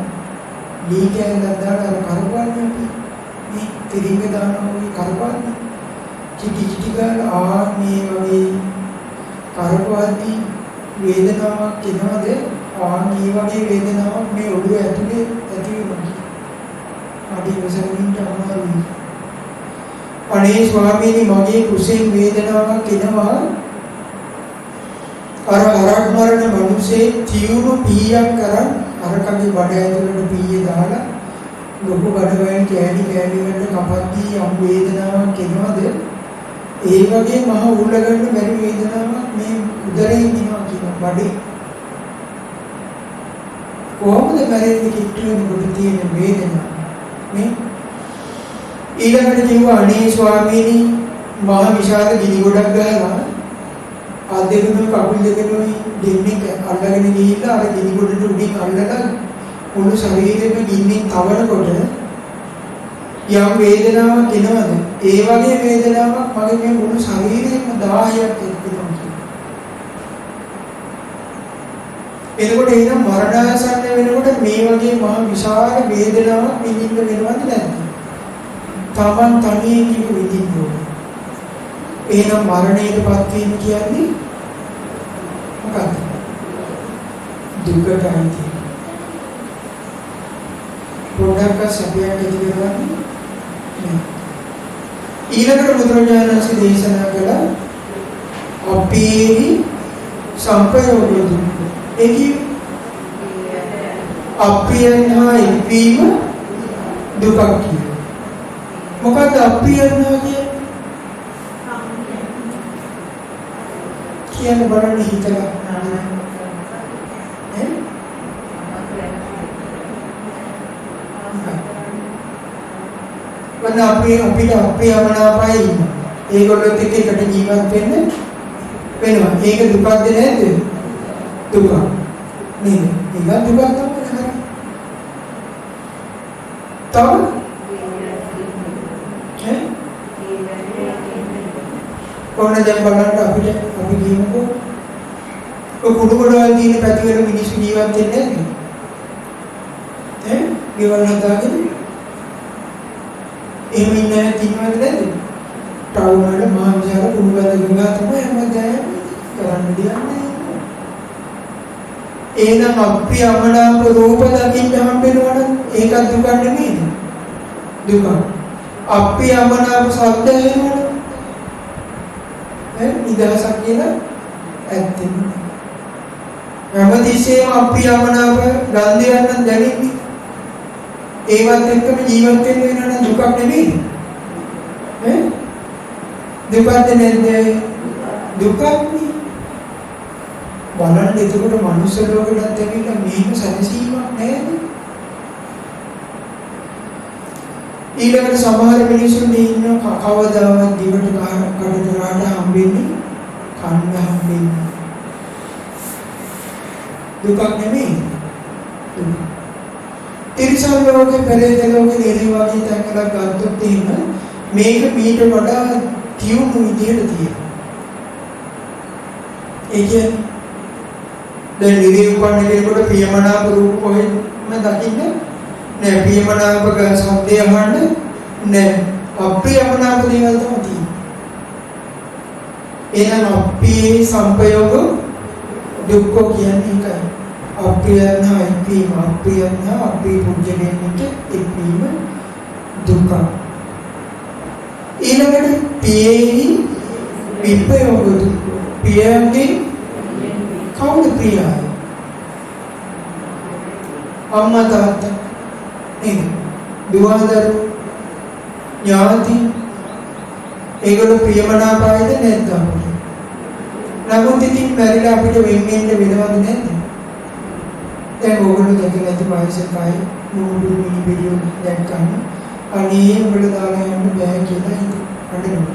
දී කැලක් දාලා අර කරපන්නේ මේ තිරිංග දානවා වගේ කරපන්නේ. චිටි ගාලා මේ වගේ කරපවද්දී වේදනාවක් එනවාද? මේ වගේ වේදනාවක් මේ ඔළුව ඇතුලේ ඇති වෙනවා. අඩි වසරකින් අමාරුයි. අනේ ස්වාමීනි මගේ කුසෙන් වේදනාවක් එනවා. අර හරක් මරණ මිනිස්සේ තියුණු පීයක් කරන් අරකගේ බඩ ඇතුලට පීයේ දාලා ලොකු බඩවැල් කෑලි වලට කපද්දී යම් වේදනාවක් එනවාද? ඒ වගේ මහ උල්ලගන්න බැරි වේදනාවක් මේ උදරේ ඉන්නවා කියන බඩේ. කොහොමද මැරෙන්නේ කිට්ටුවෙනකොට තියෙන වේදනාව මේ? ඊළඟට කිව්වා අනේ ස්වාමීනි මහ විශාල ගිනි ගොඩක් ගහලා අත් දෙකම කකුල් දෙකම දෙන්නේ අල්ලගෙන ගිහිල්ලා අර ගිනි ගොඩට උඩින් අල්ලලා මුළු ශරීරෙම ගින්නෙන් තවනකොට යම් වේදනාවක් එනවද? ඒ වගේ වේදනාවක් මගේ මේ මුළු ශරීරෙම 10ක් එක්කෙනවා කියනවා. එතකොට එනම් මරණාසන්න වෙනකොට මේ වගේ මහ විශාල වේදනාවක් විඳින්න වෙනවද නැද්ද? තමන් තනියෙන් කිව්ව විඳින්න ඕනේ. එහෙනම් මරණයටපත් වීම කියන්නේ මොකක්ද? දුකට අයිති. පොඩ්ඩක් සැපයක් ඇති කරගන්න. ඊළඟට බුදුරජාණන් වහන්සේ දේශනා කළා අපේහි සම්පයෝගය දුක්ඛ. ඒකි අප්‍රියන්හා එක්වීම දුකක් කියන. මොකද්ද අප්‍රියන්හා කියන්නේ බලන්න හිතලා වන්න අපිට අප්‍රියමනාපයි ඉන්න. ඒගොල්ලොත් එක්ක එකට ජීවත් වෙන්න වෙනවා. ඒක දුකක්ද නැද්ද? දුක. නේද? ඒක දුකක් තමයි. තව කොහොමද දැන් බලන්න අපි කියමුකෝ ඔය කුඩු ගොඩවල් තියෙන පැතිවල මිනිස්සු ජීවත් වෙන්නේ නැද්ද? ගෙවල් හදාගෙන එහෙම ඉන්න අය ඉන්නවද නැද්ද? ටවුන් වල මහා විශාල කුඩු ගඳ තමයි හැමදාම කරන්න දෙන්නේ. එහෙනම් අප්‍රියමනාප රූප දකින්න හම්බෙනවනම් ඒකත් දුක නෙමෙයිද? දුක. අප්‍රියමනාප ශබ්ද ඇහෙනවනම් නිදහසක් කියලා ඇත්තෙම හැමතිස්සෙම අප්‍රියමනාප ගන්ධයන් නම් දැනෙන්නේ. ඒවත් එක්කම ජීවත් වෙන්න වෙනවා නම් දුකක් නෙමෙයි. දුකද නැද්ද? දුකක් නේ. බලන්න එතකොට මනුස්ස ලෝකෙටත් ඇවිල්ලා මේක සැනසීමක් නෑද? ඊළඟට සමහර මිනිස්සුන් ඉන්න කවදාවත් දිවට කඩතරාට හම්බෙන්නේ කන්න හම්බෙන්නේ දුකක් නෙමෙයි. තිරිසන් ලෝකේ පෙරේත ලෝකේ දේවාදී තැන්වල ගත්තොත් එහෙම මේක මීට වඩා තියුණු විදිහට තියෙනවා. ඒ කියන්නේ දැන් නිරේ උපන්න කෙනෙකුට ප්‍රියමනාප රූප කොහෙන්ද දකින්නේ? නෑ ප්‍රියමනාප ශබ්දය අහන්න නෑ අප්‍රියමනාප දේවල් තමයි තියෙන්නේ. එහෙනම් අප්‍රියේ සංපයෝග දුක්ඛ කියන්නේ ඒකයි. අප්‍රියන ඉපීම අප්‍රියන අප්‍රිය පුජ්‍යලෙන්නට ඉපීම දුක්ඛ. ඊළඟට පියේහි විපයෝග දුක්ඛ. පියන්නේ කවුද ප්‍රියයි? අම්මා තාත්තා නේද? දුව දරුවෝ ඥාති ඒගොල්ලෝ ප්‍රියමනාපයිද නැද්ද අපිට? නමුත් ඉතින් පරිලා අපිට වෙන්නේ වෙනවද නැද්ද? දැන් ඕගොල්ලෝ දැකලා ඇති වයසකයි මොහොතේ මිනි වීඩියෝ දැක්කම අනේ උඹට දාලා යන්න බෑ කියලා හිතනවා.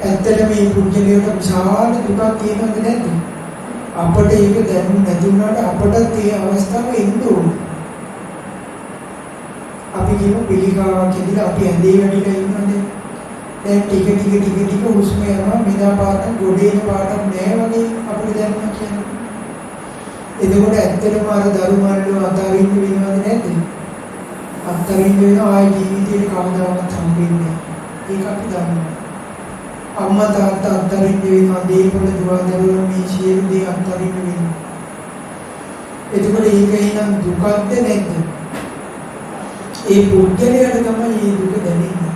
ඇත්තට මේ පුද්ගලයාට විශාල දුකක් තියෙනවද නැද්ද? අපිට ඒක දැනුම් නැති වුණාට අපටත් ඒ අවස්ථාව එන්න ඕනේ. අපි කියමු පිළිකාවක් ඇදලා අපි ඇඳේ වැඩිලා ඉන්නවනේ. දැන් ටික හුස්ම යනවා මෙදා පාට ගොඩේන පාටක් නෑ වගේ අපිට දැනෙනවා කියන්නේ. එතකොට ඇත්තටම අර දරුමල්ලෝ අතාරින්න වෙනවද නැද්ද? අතාරින්න වෙනවා ආයි ජීවිතේ කවදාවත් හම්බෙන්නේ නෑ. ඒක අපි දන්නවා. අම්මා තාත්තා අතාරින්න වෙනවා දේපල දුව දරුවෝ මේ සියලු දේ අතාරින්න වෙනවා. එතකොට ඒක එනම් දුකක්ද නැද්ද? ඒ පුද්ගලයාට තමයි මේ දුක දැනෙන්නේ.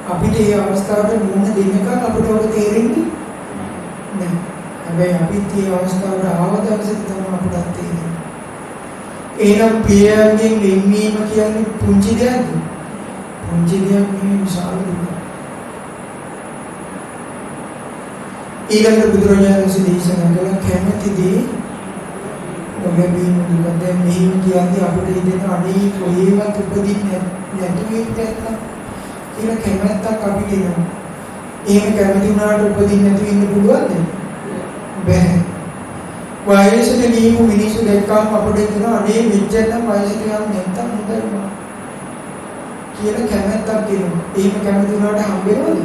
අපිට මේ අවස්ථාවට මුහුණ දෙන්නකම් අපිට ඔබ තේරෙන්නේ නැහැ. හැබැයි අපිත් මේ අවස්ථාවට ආව දවසේ තමයි අපිට තේරෙන්නේ. එහෙනම් පියයන්ගෙන් වෙන්වීම කියන්නේ පුංචි දෙයක්ද? පුංචි දෙයක් නෙවෙයි විශාල දුකක්. ඊළඟ බුදුරජාණන් වහන්සේ දේශනා කළ කැමැතිදී ඔබේ දුක දැන් මෙහිම කියන්නේ අපිට ඉතින් අනේ කොහේවත් උපදින්නේ නැතුව ඉන්න කියලා කැමැත්තක් අපිට එනවා. එහෙම කැමති වුණාට උපදින්න නැතුව ඉන්න පුළුවන්ද? බැහැ. වයසට ගිහින් මිනිස්සු දැක්කම අපිට එනවා අනේ මෙච්චර නම් වයසට යන්නේ නැත්තම් හොඳයි මා. කියලා කැමැත්තක් එනවා. එහෙම කැමති වුණාට හම්බෙනවද?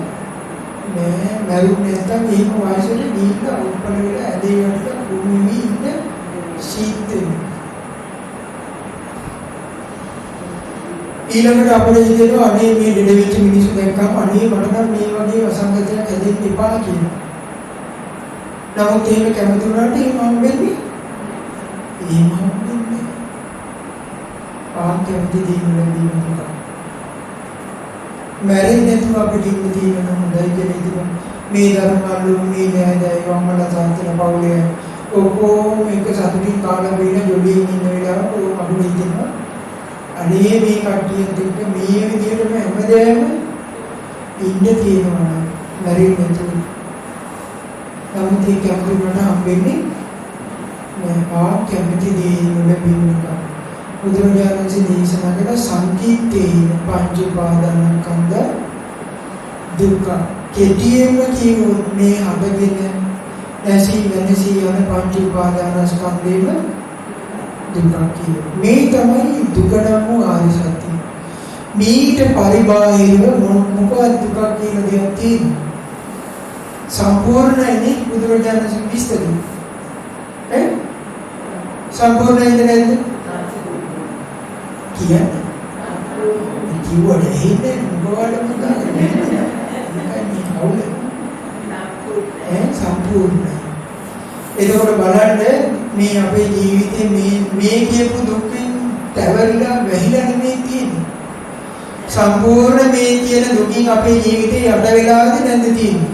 නෑ. මරුනේ නැත්තම් එහෙම වයසට ගිහින් උපන්න වෙලා ඇදේ වලට භූමි ඉන්න සීතේ. ඊළඟට අපිට හිතෙනවා අනේ මේ දෙඩ වෙච්ච මිනිස්සු දැක්කම අනේ මට නම් මේ වගේ අසංගතයක් හැදෙන්න එපා කියලා. නමුත් එහෙම කැමති වුණාට එහෙම හම්බෙන්නේ ආත්මවිදි දිනුලදී නේද? මැරෙන්නේ නැතුව අපිට ඉන්න තියෙන හොඳයි කියලා හිතනවා. මේ ධර්මවල මේ නෑදෑයෝ අම්මලා තාත්තලා පවුලේ ඔක්කොම එක සතුටින් කාලා බීලා ජොලියෙන් ඉන්න වෙලාවක අපිට හිතෙනවා අනේ මේ කට්ටියත් එක්ක මේ විදිහටම හැමදේම ඉන්න තියෙනවා මැරෙන්නේ නැතුව. නමුත් ඒ කැමතිවට හම්බෙන්නේ නෑ. කැමති දේ නොලැබෙනවා. බුදුරජාණන් වහන්සේ දේශනා කළ සංකීර්තේන පංච උපාදානස්කන්ධ දුක්ඛ. කෙටියෙන්ම කියවොත් මේ හදගෙන නැසී වෙනසී යන පංච උපාදානස්කන්ධේම දුක්ඛ කියනවා. මේ තමයි දුක නම් වූ ආර්ය සත්‍ය. මේට පරිබාහිරව මොකක්ද දුක කියන දෙයක් තියෙනවා. සම්පූර්ණයි බුදුරජාණන් වහන්සේ විස්තර කරන්නේ. සම්පූර්ණයිද නැද්ද? කියන්නේ. කිව්වට එහෙන්නේ මොකවලම ගන්නේ. සම්පූර්ණයි. එතකොට බලන්න මේ අපේ ජීවිතේ මේ කියපු දුකින් තැවරිලා වැහිලා නෙමෙයි තියෙන්නේ. සම්පූර්ණ මේ කියන දුකින් අපේ ජීවිතේ යට වෙලාද නැද්ද තියෙන්නේ?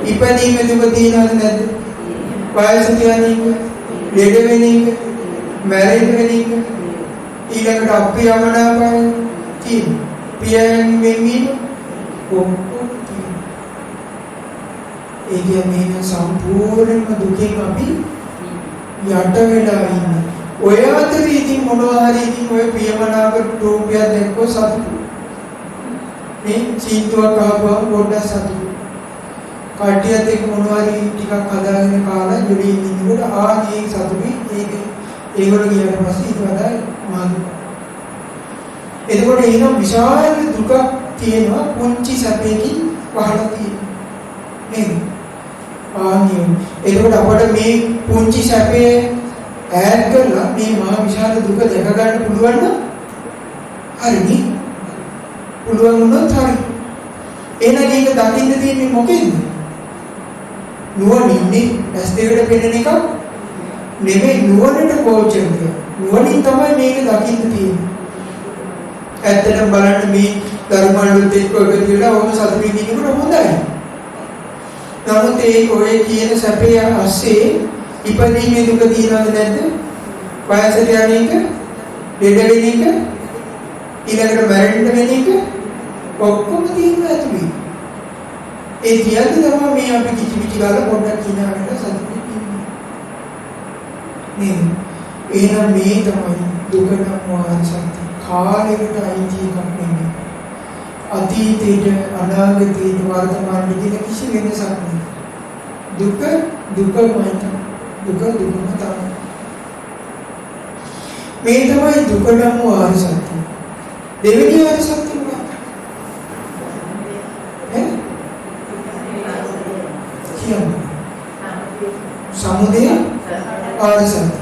ඉපදීම දුක තියෙනවද නැද්ද? වයස කියන්නේ ලෙඩ වෙන එක, මැරෙන්න වෙන එක, ඊළඟට අප්‍රියමනාපය තියෙනවා. පියයන් වෙන්නේ ඔක්කොම තියෙනවා. ඒ කියන්නේ සම්පූර්ණම දුකෙන් අපි යට වෙලා ඉන්නේ. ඔය අතරේ ඉතින් මොනවා හරි ඉතින් ඔය ප්‍රියමනාප රූපයක් දැක්කොත් සතුටු. මේ චීතුවක් ආවම පොඩ්ඩක් සතුටු. කට්ටියත් එක්ක මොනවා හරි ටිකක් හදාගෙන කාලා ජොලියෙන් ඉන්නකොට ආදී සතුටුයි. ඒගොල්ලෝ ගියාට පස්සේ ඊට වඩා මාළු. එතකොට එන විශාල දුකක් තියෙනවා පුංචි සැපයකින් වහලා තියෙනවා. නේද? ආනිය. එතකොට අපිට මේ පුංචි සැපේ ඈත් කරලා මේ මහා විශාල දුක දැක ගන්න පුළුවන් නම් හරිනේ. පුළුවන් වුණොත් හරි. එහෙනම් ඒක දකින්න තියෙන්නේ මොකෙන්ද? නුවණින්නේ ඇස් දෙකට පෙනෙන එක නෙමෙයි නුවණට ගෝචර දෙයක්. නුවණින් තමයි මේක දකින්න තියෙන්නේ. ඇත්තටම බලන්න මේ ධර්මවලුත් එක්ක එකතු වෙලා ඕම සතුටින් ඉන්නකොට හොඳයි. නමුත් ඒ ඔය කියන සැපේ ASCII ඉපදීමේ දුක තියනවද නැද්ද? වයසට යන එක, ලෙඩ වෙන එක, ඊළඟට මැරෙන්න වෙන එක ඔක්කොම තියෙනවා ඇතුලේ. ඒ කියන්නේ තමයි මේ අපි කිචි කිචි ගාලා පොඩ්ඩක් කිනාගෙන සතුටින් ඉන්නේ. නේද? එහෙනම් මේ තමයි දුක නම් වාසන්ත. කාලයකට අයිති එකක් නෙමෙයි. අතීතයට අනාගතයට වර්තමානයේ කියන කිසි වෙනසක් නැහැ. දුක දුකමයි තමයි. දුක දුකම තමයි. මේ තමයි දුක නම් වාසන්ත. දෙවෙනි වාසන්ත මොකක්ද? සමුදය ආරසන්ත.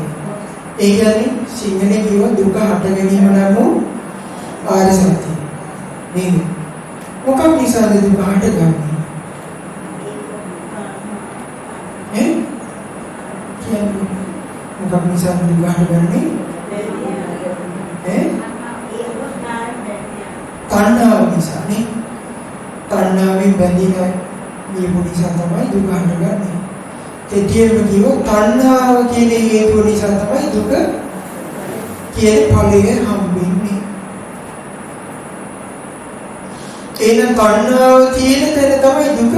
ඒ කියන්නේ සිංහලේ කියව දුක හට ගැනීම නම් ආරසන්ත. නේද? මොකක් නිසාද දුක හටගන්නේ? කියන්නේ මොකක් නිසාද දුක හටගන්නේ? තණ්හාව නිසා නේ. තණ්හාවෙන් බැඳිලා ගියපු නිසා තමයි දුක හටගන්නේ. කෙටියෙන්ම කිව්වොත් තණ්හාව කියන හේතුව නිසා තමයි දුක කියන ඵලය හම්බෙන්නේ. එහෙනම් තණ්හාව තියෙන තැන තමයි දුක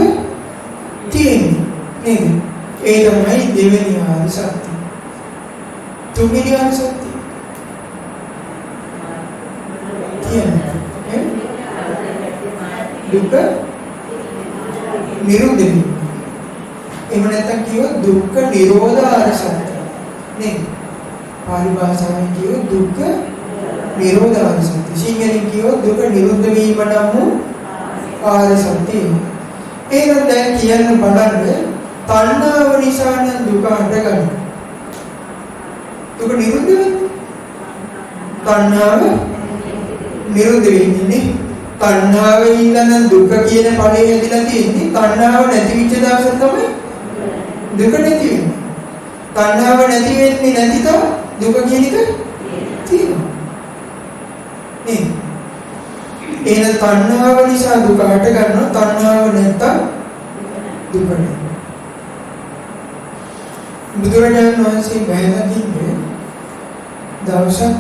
තියෙන්නේ. නේද? ඒ තමයි දෙවෙනි ආර්ය සත්‍ය. තුන්වෙනි ආර්ය සත්‍ය කියන්නේ දුක නිරෝධ වීම. එහෙම නැත්නම් කියව දුක්ඛ නිරෝධ ආර්ය සත්‍ය. නේද? පාලි භාෂාවෙන් කියව දුක්ඛ නිරෝධ ආර්ය සත්‍ය. සිංහලෙන් කියව දුක නිරුද්ධ වීම නම් ආර්ය සත්‍ය. එහෙනම් දැන් කියන්න බලන්න තණ්හාව නිසා නම් දුක හටගන්නේ. දුක නිරුද්ධ වෙන්නේ. තණ්හාව නිරුද්ධ වෙන්නේ. තණ්හාවේ ඉඳන් දුක කියන ඵලය ඇදලා තියෙන්නේ. තණ්හාව නැති වෙච්ච දවසේ තමයි දුක නැති වෙන්නේ. තණ්හාව නැති වෙන්නේ නැති තව දුක කියන එක තියෙනවා. නේ? එහෙනම් තණ්හාව නිසා දුක හට ගන්නවා. තණ්හාව නැත්තම් දුක නැහැ. බුදුරජාණන් වහන්සේ බැහැලා තිබ්බේ දවසක්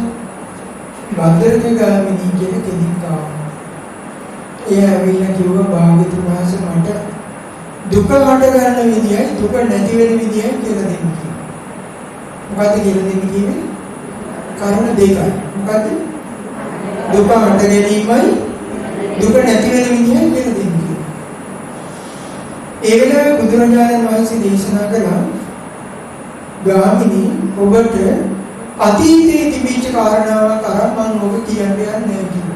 භද්‍රක ගාමිණී කියන කෙනෙක් ආවා. ඒ ඇවිල්ලා කිව්වා භාග්‍යතුන් වහන්සේ මට දුක හට ගන්න විදියයි දුක නැති වෙන විදියයි කියලා දෙන්න කිව්වා. මොකද්ද කියලා දෙන්න කිව්වේ? කරුණ දෙකයි. මොකද්ද? දුක හට ගැනීමයි දුක නැති වෙන විදියයි කියලා දෙන්න කිව්වා. ඒ වෙලාවේ බුදුරජාණන් වහන්සේ දේශනා කළා ගාමිණී ඔබට අතීතයේ තිබිච්ච කාරණාවක් අරන් මම ඔබ කියන්න යන්නේ නැහැ කිව්වා.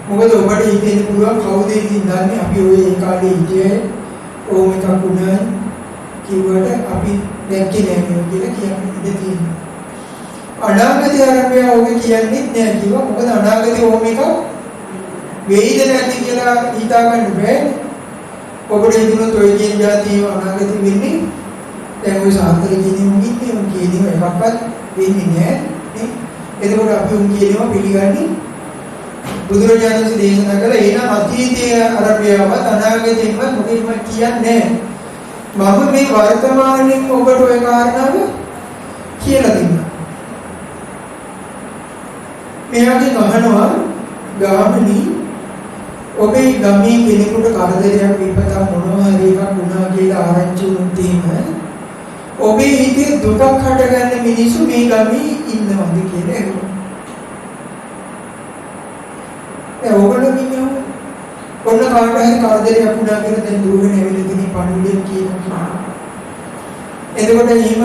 මොකද ඔබට හිතෙන්න පුළුවන් කවුද ඉතින් දන්නේ අපි ඔය ඒ කාලේ හිටියේ ඕම එකක් වුණා කිව්වට අපි දැක්කේ නැහැ කියලා කියන්න ඉඩ තියෙනවා. අනාගතය ආරම්භය ඔබ කියන්නේ නැහැ කිව්වා. මොකද අනාගතේ ඕම එකක් වෙයිද නැති කියලා හිතා ගන්න බෑ. ඔබට හිතුනොත් ඔය කියන જાතිය අනාගතේ වෙන්නේ දැන් ඔය සාන්තර කියන්නේ ඉන්නේ උන් කියනවා එකක්වත් වෙන්නේ නැහැ නේ. එතකොට අපි උන් කියනවා පිළිගන්නේ බුදුරජාණන් වහන්සේ දේශනා කළ එන අතීතයේ අරබියාවත් අනාගතේවත් මොකෙම කියන්නේ නැහැ. මම මේ වර්තමානයේ ඔබට ওই කාරණාව කියලා දෙන්නම්. මෙයාගේ අහනවා ගාමිණී ඔබේ ගමේ කෙනෙකුට කරදරයක් විපතක් මොනවා හරි එකක් වුණා කියලා ආරංචි වුණොත් එහෙම ඔබේ හිතේ දුකක් හටගන්න මිනිස්සු මේ ගමේ ඉන්නවද කියලා ඇහුවා. ඔයගොල්ලෝ කියනවා ඔන්න කාට හරි කරදරයක් වුණා කියලා දැන් දුරගෙන ඇවිල්ලා ඉතින් පණිවිඩයක් කියනවා. එතකොට එහෙම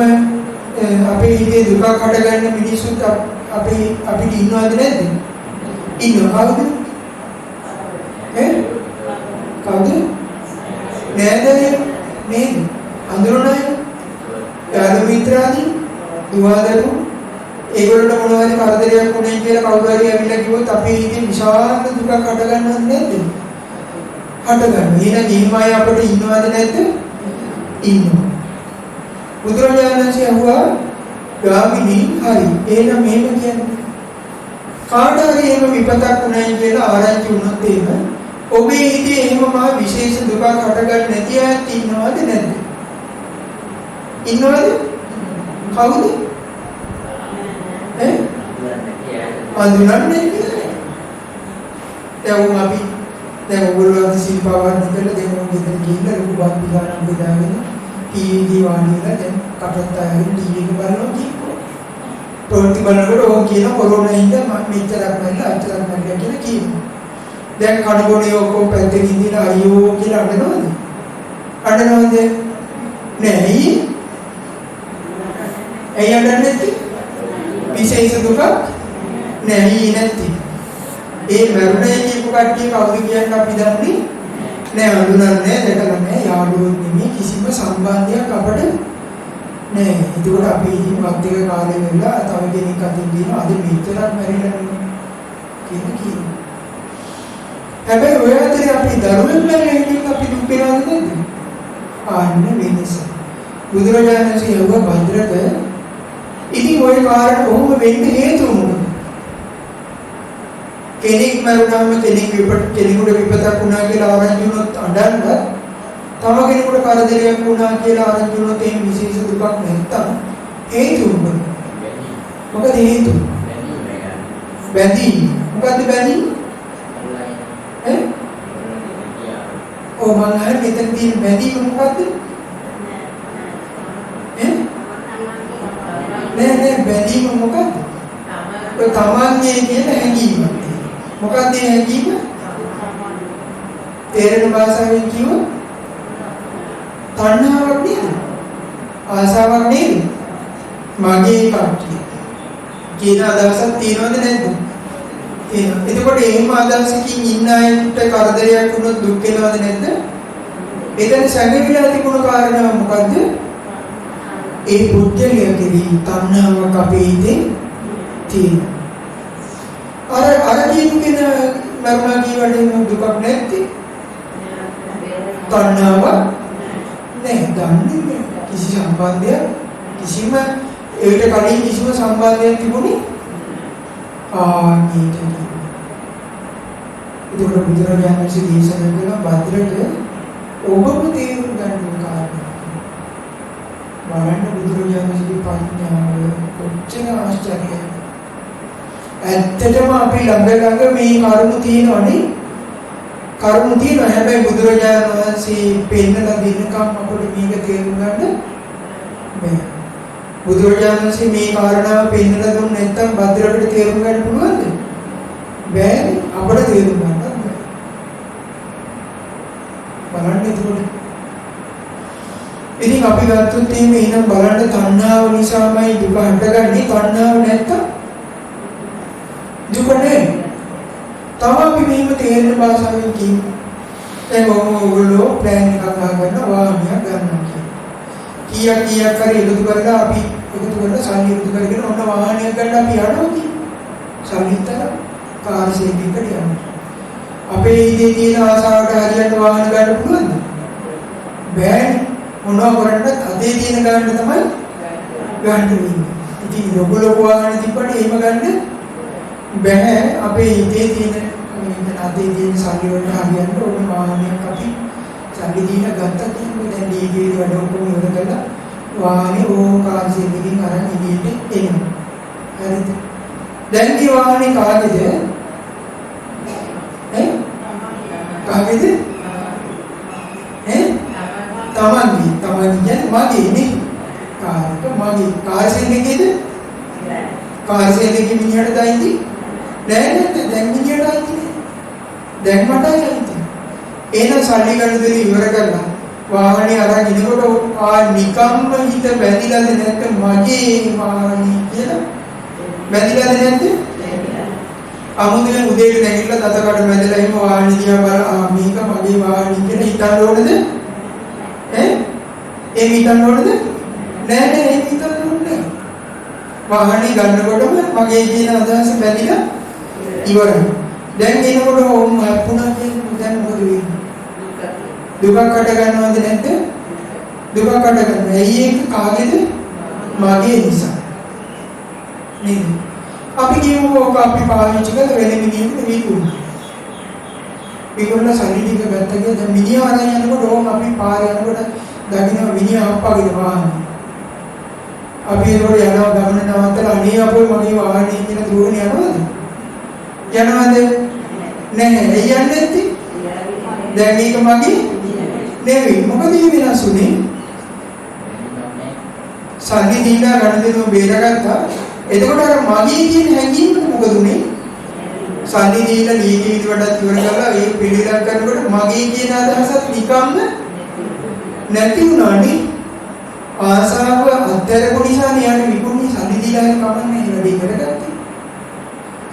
අපේ හිතේ දුකක් හටගන්න මිනිස්සුත් අපිට ඉන්නවද නැද්ද? ඉන්නවා. කවුද? කවුද? නෑදෑයෝ. නේද? අඳුරනයි. යාළු මිත්‍රාදී දුවදරු ඒගොල්ලන්ට මොනවා හරි කරදරයක් වුණේ කියලා කවුරු හරි ඇවිල්ලා කිව්වොත් අපේ හිතේ විශාල දුකක් හට ගන්නවද නැද්ද? හට ගන්නවා. එහෙනම් ජීවමාය අපිට ඉන්නවද නැද්ද? ඉන්නවා. බුදුරජාණන් වහන්සේ අහුවා ගාමිනී හරි. එහෙනම් මෙහෙම කියන්නේ කාට හරි එහෙම විපතක් වුණයි කියලා ආරංචි වුණොත් එහෙම ඔබේ හිතේ එහෙම මා විශේෂ දුකක් හටගන්න නැති අයත් ඉන්නවද නැද්ද? ඉන්නවද? කවුද? අඳුරන්නේ කියලා. දැන් අපි ඔයගොල්ලෝ අද සිල්පාවන් ඉඳලා දැන් ඔය ගෙදර ගිහිල්ලා ලොකු බන්දි ගානක් බෙදාගෙන ටීවී වානියලා දැන් කටත් ආයෙත් ටීවී එක බලනවා කියනවා. පොන්ති බලනකොට ඕක කියන කොරෝනා හින්දා මම මෙච්චරක් නැල්ලා අච්චරක් නැල්ලා කියලා කියනවා. දැන් කඩගොඩේ ඔක්කොම පැත්තකින් ඉඳලා අයියෝ කියලා අඬනවද? අඬනවද? නෑ. ඇයි අඬන්නේ නැත්තේ? විශේෂ දුක නෑ නැති. ඒ මරුණේ කියපු කට්ටිය කවුද කියන්නේ අපි දන්නේ නෑ. අඳුනන්නේ දැකලා නෑ. යාළුවෝ නෙමෙයි කිසිම සම්බන්ධයක් අපට නෑ. ඒකෝට අපි ඉතිමත් එක කාලේ වෙලා තව කෙනෙක් අතින් දිනවා අද මෙච්චරක් මැරිලා කියනවා. හැබැයි ඔය අතරේ අපි දරුවෙක් මැරෙන එක අපි දුක් වෙනවද නැද්ද? ආන්න වෙනස. බුදුරජාණන් වහන්සේ යවුවා භද්‍රක ඉතින් ওই කාරණා කොහොම වෙන්න හේතුව මොකද? කෙනෙක් මරුණාම කෙනෙකුට විපතක් වුණා කියලා ආරංචි වුණොත් අඬන්න තව කෙනෙකුට කරදරයක් වුණා කියලා ආරංචි වුණොත් ඒ විශේෂ දුකක් නැත්තම් හේතුව මොකද? මොකද හේතුව? බැඳීම. මොකද්ද බැඳීම? ඔව් මම අහන්නේ මෙතන තියෙන බැඳීම මොකද්ද? නෑ බැඳීම මොකද්ද? ඔය තමන්ගේ කියන හැඟීම. මොකක්ද මේ හැඟීම? තේරෙන භාෂාවෙන් කියුවොත් තණ්හාවක් නේද? ආසාවක් නේද? මගේ කට්ටිය කියන අදහසක් තියෙනවද නැද්ද? තියෙනවා. එතකොට එහෙම අදහසකින් ඉන්න අයට කරදරයක් වුණොත් දුක් වෙනවද නැද්ද? එතන සැඟවිලා තිබුණ කාරණා මොකද්ද? ඒ පුද්ගලයා කෙරෙහි තණ්හාවක් අපේ හිතේ තියෙනවා. අර කියපු කෙනා මරණා කියවලේ දුකක් නැත්තේ. තණ්හාවක් නැහැ. දන්නේ කිසි සම්බන්ධයක් කිසිම ඒකට කලින් කිසිම සම්බන්ධයක් තිබුණේ ආනීත. ඒක බුදුරජාණන් වහන්සේ දේශනා කළ භද්‍රක ඔබම තේරුම් ගන්න කාරණා. බලන්න බුදුරජාණන්ගේ ප්‍රඥාව කොච්චර ආශ්චර්යයි. ඇත්තටම අපි ළඟ මේ කරුණු තියෙනවනේ. කරුණු තියෙනවා. හැබැයි බුදුරජාණන් වහන්සේ පෙන්නලා දෙන්නකම් අපිට මේක තේරුම් ගන්න බැහැ. බුදුරජාණන් වහන්සේ මේ කාරණාව පෙන්නලා දුන්නේ නැත්නම් භද්‍රකට තේරුම් ගන්න පුළුවන්ද? බැහැ. අපිට තේරුම් ගන්න බැහැ. බලන්න ඒකට ඉතින් අපි ගත්තොත් එහෙනම් බලන්න තණ්හාව නිසාමයි දුක හටගන්නේ. තණ්හාව නැත්තම් දුක නෑ. තව අපි මේක තේරෙන භාෂාවෙන් කියමු. දැන් ඔයගොල්ලෝ ප්ලෑන් එකක් හදාගන්න වාහනයක් ගන්නවා කියලා. කීයක් හරි එකතු කරලා අපි එකතු කරලා සල්ලි එකතු කරගෙන ඔන්න වාහනයක් ගන්න අපි යනවා කියලා. සල්ලිතර කාර් සේවයකට යනවා. අපේ ඉදී තියෙන ආසාවට හරියට වාහන ගන්න පුළුවන්ද? බෑනේ. මොනවා කරන්නත් අතේ තියෙන ගන්න තමයි ගන්න වෙන්නේ. ඉතින් ලොකු වාහන තිබ්බට එහෙම ගන්න බෑ. අපේ හිතේ තියෙන අතේ තියෙන සල්ලි වලට හරියන්න ඕන වාහනයක් අපි සල්ලි දීලා ගත්තා කියන්නේ දැන් ඩීගේ වැඩ ඔක්කොම ඉවර කරලා වාහනේ ඕකාර සෙල්ලකින් අරන් ඉදිරියට එනවා. හරිද? දැන් මේ වාහනේ කාගේද? කාගේද? තමන්ගේ මගේ නේ. මගේ කාර් සෙල්ලකේද? කාර් සෙල්ලකේ මිනිහට දායිති? නෑ දැන් මිනිහට දායිති. දැන් මට දායිති. එහෙනම් සල්ලි ගන්න දෙලි ඉවර කරලා වාහනේ අරන් ඉනකොට නිකම්ම හිත බැඳිලාද නැත්නම් මගේ වාහනේ කියලා බැඳිලාද නැද්ද? අමුදෙන් උදේට නැගිටලා තතකට මැදලා එහෙම වාහනේ දිහා බලලා මේක මගේ වාහනේ කියලා හිතන්න ඕනද? ඒ හිතන්න ඕනද? නෑ නෑ ඒ හිතන්න ඕනේ. වාහනේ ගන්නකොටම මගේ කියන අදහස බැඳිලා ඉවරයි. දැන් එනකොට ඕම් හපුණා කියන්නේ දැන් මොකද වෙන්නේ? දුකක් අට ගන්නවද නැද්ද? දුකක් අට ගන්නවා. ඇයි ඒක කාගේද? මගේ නිසා. නේද? අපි කියමුකෝ අපි පාවිච්චි කරන වෙන මිනිහෙකුට විකුණනවා. විකුණලා සල්ලි ටික ගත්තා කියලා දැන් මිනිහා අරන් යනකොට ඕම් අපි පාරේ යනකොට දකින්න මිනිහා අප්පගේ වාහනේ. අපි ඒකෝර යනවා ගමන නවත්තලා අනේ අපෝ මගේ වාහනේ කියන දුවගෙන යනවද? යනවද? නැහැ. ඒ යන්නේ නැති. දැන් මේක මගේ නෙවෙයි. මොකද මේ වෙනස් උනේ? සල්ලි දීලා ගන්න දෙනව බේරගත්තා. එතකොට අර මගේ කියන හැඟීම මොකද උනේ? සල්ලි දීලා දීගේ ඊට වඩා ඉවර කරලා ඒ පිළිලක් කරනකොට මගේ කියන අදහසත් නිකම්ම නැති වුණානේ. ආසාව අත්හැරපු නිසා නේ විකුණුනේ සල්ලි දීලා හරි කමන්නේ ඒ වැඩේ කරගත්තේ.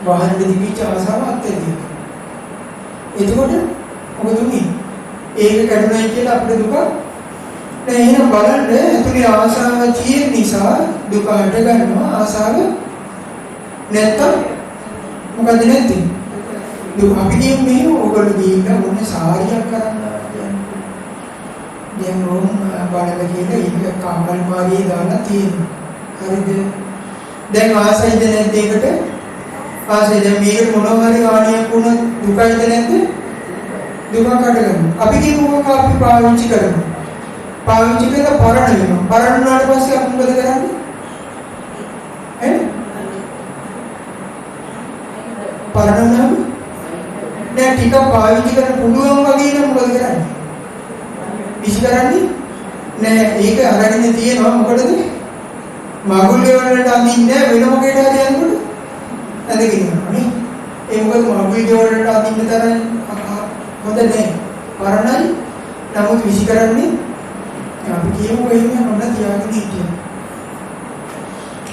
වාහන දෙවිච්ච ආසාව අත්හැරියා. එතකොට මොකද උනේ? ඒක කඩුණයි කියලා අපිට දුක නෑ. එහෙනම් බලන්න ඇතුලේ ආසාව තියෙන නිසා දුක හට ගන්නවා. ආසාව නැත්තම් මොකද නැති? දුක අපි කියන්නේ ඕගොල්ලෝ දීලා මොන සාරියක් කරන්න කියන්නේ. දැන් ඕම් බලලා කියලා ඒක කාමල් මාරියේ දාලා තියෙනවා. හරිද? දැන් ආසයිද නැද්ද ඒකට? ආසයි දැන් මේකට මොනවා හරි ආනියක් වුණොත් දුකයිද නැද්ද? දුකක් අඩගන්නවා. අපි කියමුකෝ අපි පාවිච්චි කරනවා. පාවිච්චි කරලා පරණ වෙනවා. පරණ වුණාට පස්සේ අපි මොකද කරන්නේ? පරණ වුණාම දැන් ටිකක් පාවිච්චි කරන්න පුළුවන් වගේ නම් මොකද කරන්නේ? විසි කරන්නේ නෑ. ඒක අරගෙන තියෙනවා මොකටද? මගුල් වලට අඳින්නේ වෙන මොකේද හරි යනකොට ඇදගෙන යනවා නේ. ඒ මොකද මගුල් වලට අඳින්න තරම් හොඳ නෑ. පරණයි. නමුත් විසි කරන්නේ අපි කියමු එහෙම මොන තියාගෙන හිටියා.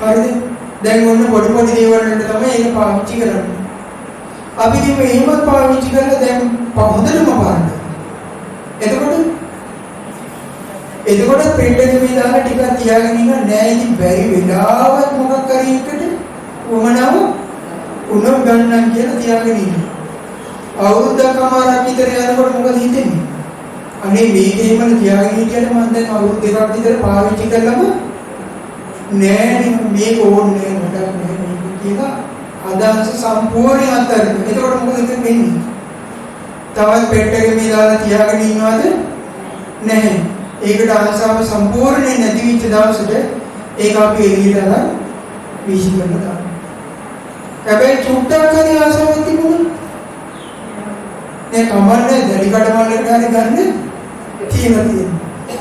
හරිද? දැන් ඔන්න පොඩි පොඩි දේවල් වලට තමයි ඒක පාවිච්චි කරන්නේ. අපි කියමු එහෙමත් පාවිච්චි කරලා දැන් හොඳටම පාරන්න. එතකොට පෙට්ටේ මේ දාලා ටිකක් තියාගෙන ඉන්න නෑ. ඉතින් බැරි වෙලාවත් මොකක් කරි එකට වමනාව උණු ගන්නම් කියලා තියාගෙන ඉන්න. අවුරුද්දකමාරක් විතර යනකොට මොකද හිතෙන්නේ? අනේ මේක එහෙම තියාගෙන හිටියට මම දැන් අවුරුදු දෙකක් විතර පාවිච්චි කළාම නෑ මේක ඕනේ නෑ මට මේක කියලා අදහස සම්පූර්ණයෙන් අත්හැරෙනවා. එතකොට මොකද වෙන්නේ? තවත් පෙට්ටේ මේ දාලා තියාගෙන ඉන්නවද? නැහැ. ඒකට ආසාව සම්පූර්ණයෙන් නැති වෙච්ච දවසට ඒක අපි එළියට අරන් විශ්ි කරලා දානවා. හැබැයි චුට්ටක් හරි ආසාවක් තිබුණා නේ කමන්නේ දැඩි කඩමල්ලකට හරි ගන්න තියෙනවා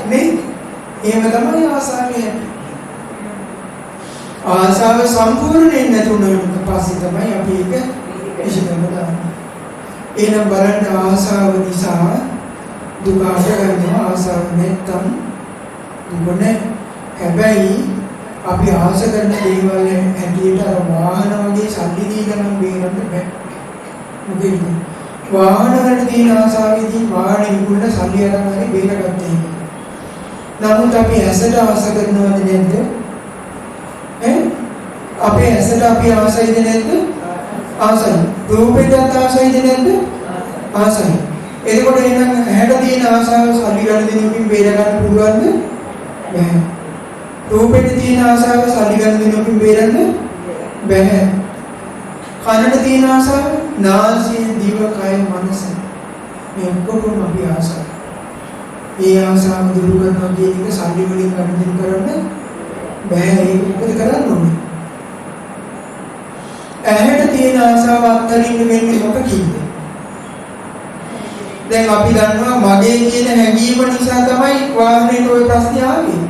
නේ. එහෙම තමයි ආසාවේ. ආසාව සම්පූර්ණයෙන් නැති වුණාට පස්සේ තමයි අපි ඒක විශ්ි කරලා දාන්නේ. එහෙනම් බලන්න ආසාව නිසා දුක හටගන්නවා. ආසාව නැත්තම් දුක නැහැ. හැබැයි අපි ආස කරන දේවල් හැටියට අර වාහන වගේ සල්ලි දීලා නම් බේරන්න බෑ. මොකද වාහන වලට තියෙන ආසාවෙදී වාහනේ විකුණලා සල්ලි අරන් හරි බේරගත්තා. නමුත් අපි ඇසට ආස කරනවද නැද්ද? අපේ ඇසට අපි ආසයිද නැද්ද? ආසයි. රූපෙට ආසයිද නැද්ද? ආසයි. එතකොට එහෙනම් ඇහැට තියෙන ආසාව සල්ලි ගන්න දෙනුකින් බේර ගන්න පුළුවන්ද? බැහැ. රූපෙට තියෙන ආසාව සල්ලි ගන්න දෙනුකින් බේරන්න බැහැ. කනට තියෙන ආසාව නාසය, දිව, කය, මනස මේ ඔක්කොම අපි ආසාව. ඒ ආසාව දුරු කරනවා කියන එක සල්ලි වලින් ගන්න දෙනු කරන්න බැහැ. ඒක මොකද කරන්න ඕනේ? ඇහැට තියෙන ආසාව අත්හරින්න වෙන්නේ මොකකින්ද? දැන් අපි දන්නවා මගේ කියන හැඟීම නිසා තමයි වාහනේට ওই ප්‍රශ්නේ ආවේ.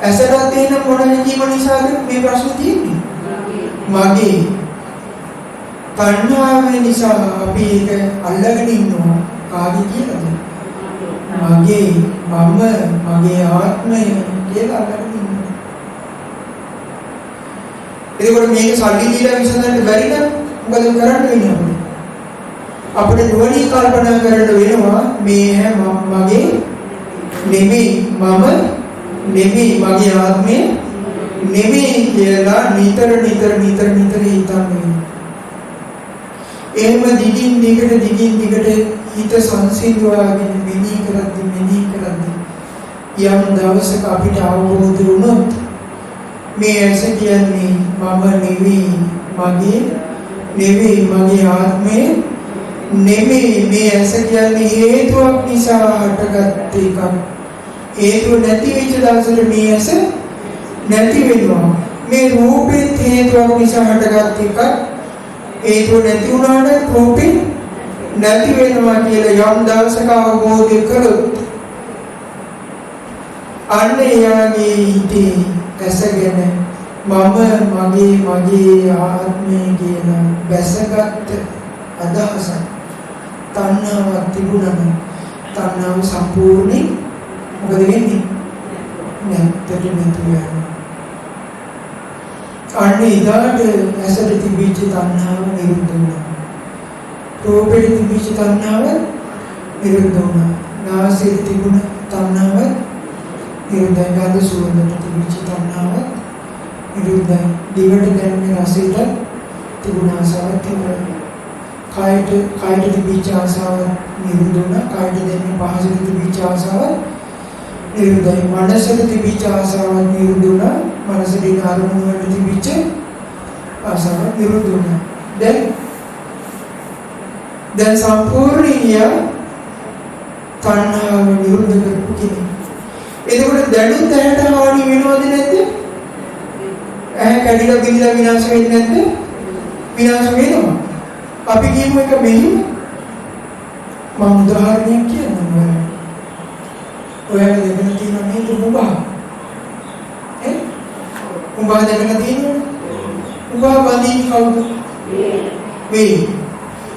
ඇසට තියෙන මොන හැඟීම නිසාද මේ ප්‍රශ්නේ තියෙන්නේ? මගේ. තණ්හාව නිසා අපි ඒක අල්ලගෙන ඉන්නවා. කාගේ කියලාද? මගේ, මම, මගේ ආත්මය කියලා අල්ලගෙන ඉන්නවා. එතකොට මේක සල්ලි දීලා විසඳන්න බැරි නම් මොකද කරන්න වෙන්නේ? අපිට නුවණින් කල්පනා කරන්න වෙනවා මේ මගේ නෙමෙයි මම නෙමෙයි මගේ ආත්මය නෙමෙයි කියලා නිතර හිතන්නේ. එහෙම දිගින් දිගට හිත සංසිඳවාගෙන මෙනෙහි කරද්දී යම් දවසක අපිට අවබෝධ වුණොත් මේ ඇස කියන්නේ මම නෙවෙයි මගේ ආත්මය නෙමෙයි. මේ ඇස කියන්නේ හේතුවක් නිසා හටගත් එකක්. හේතුව නැති වෙච්ච දවසට මේ ඇස නැති වෙනවා. මේ රූපෙත් හේතුවක් නිසා හටගත් එකක්. හේතුව නැති වුණාට රූපේ නැති වෙනවා කියලා යම් දවසක අවබෝධ කළොත් අන්න එයාගේ හිතේ ඇසගෙන මම මගේ ආත්මය කියලා බැසගත් අදහස තණ්හාවක් තිබුණම තණ්හාව සම්පූර්ණයෙන් මොකද වෙන්නේ? නැත්තට නැති වෙනවා. අන්න ඉදාට ඇසට තිබිච්ච තණ්හාව නිරුද්ධ වුණා. රූපෙට තිබිච්ච තණ්හාව නිරුද්ධ වුණා. නාසයට තිබුණ තණ්හාව නිරුද්ධයි. ගඳ සුවඳට තිබිච්ච තණ්හාව නිරුද්ධයි. දිවට දැනෙන රසයට තිබුණ ආසාව තිබුණා. කායට තිබිච්ච ආසාව නිරුද්ධ වුණා. කායට දැනෙන පහසට තිබිච්ච ආසාව නිරුද්ධයි. මනසට තිබිච්ච ආසාව නිරුද්ධ වුණා. මනසට ඉන්න අරමුණු වලට තිබිච්ච ආසාව නිරුද්ධ වුණා. දැන් සම්පූර්ණිය තණ්හාව නිරුද්ධ කරපු කෙනෙක්. එතකොට දැනුත් ඇහැට හානි වෙනවද නැද්ද? ඇහැ කැඩිලා බිඳලා විනාශ වෙන්නේ නැද්ද? විනාශ වෙනවා. අපි කියමු එක මෙහෙම. මම උදාහරණයක් කියන්නම්. ඔයාලා දෙන්න තියෙන මේ උඹා. උඹා දෙන්න තියෙනවනේ. උඹා බඳින්නේ කවුද? මේ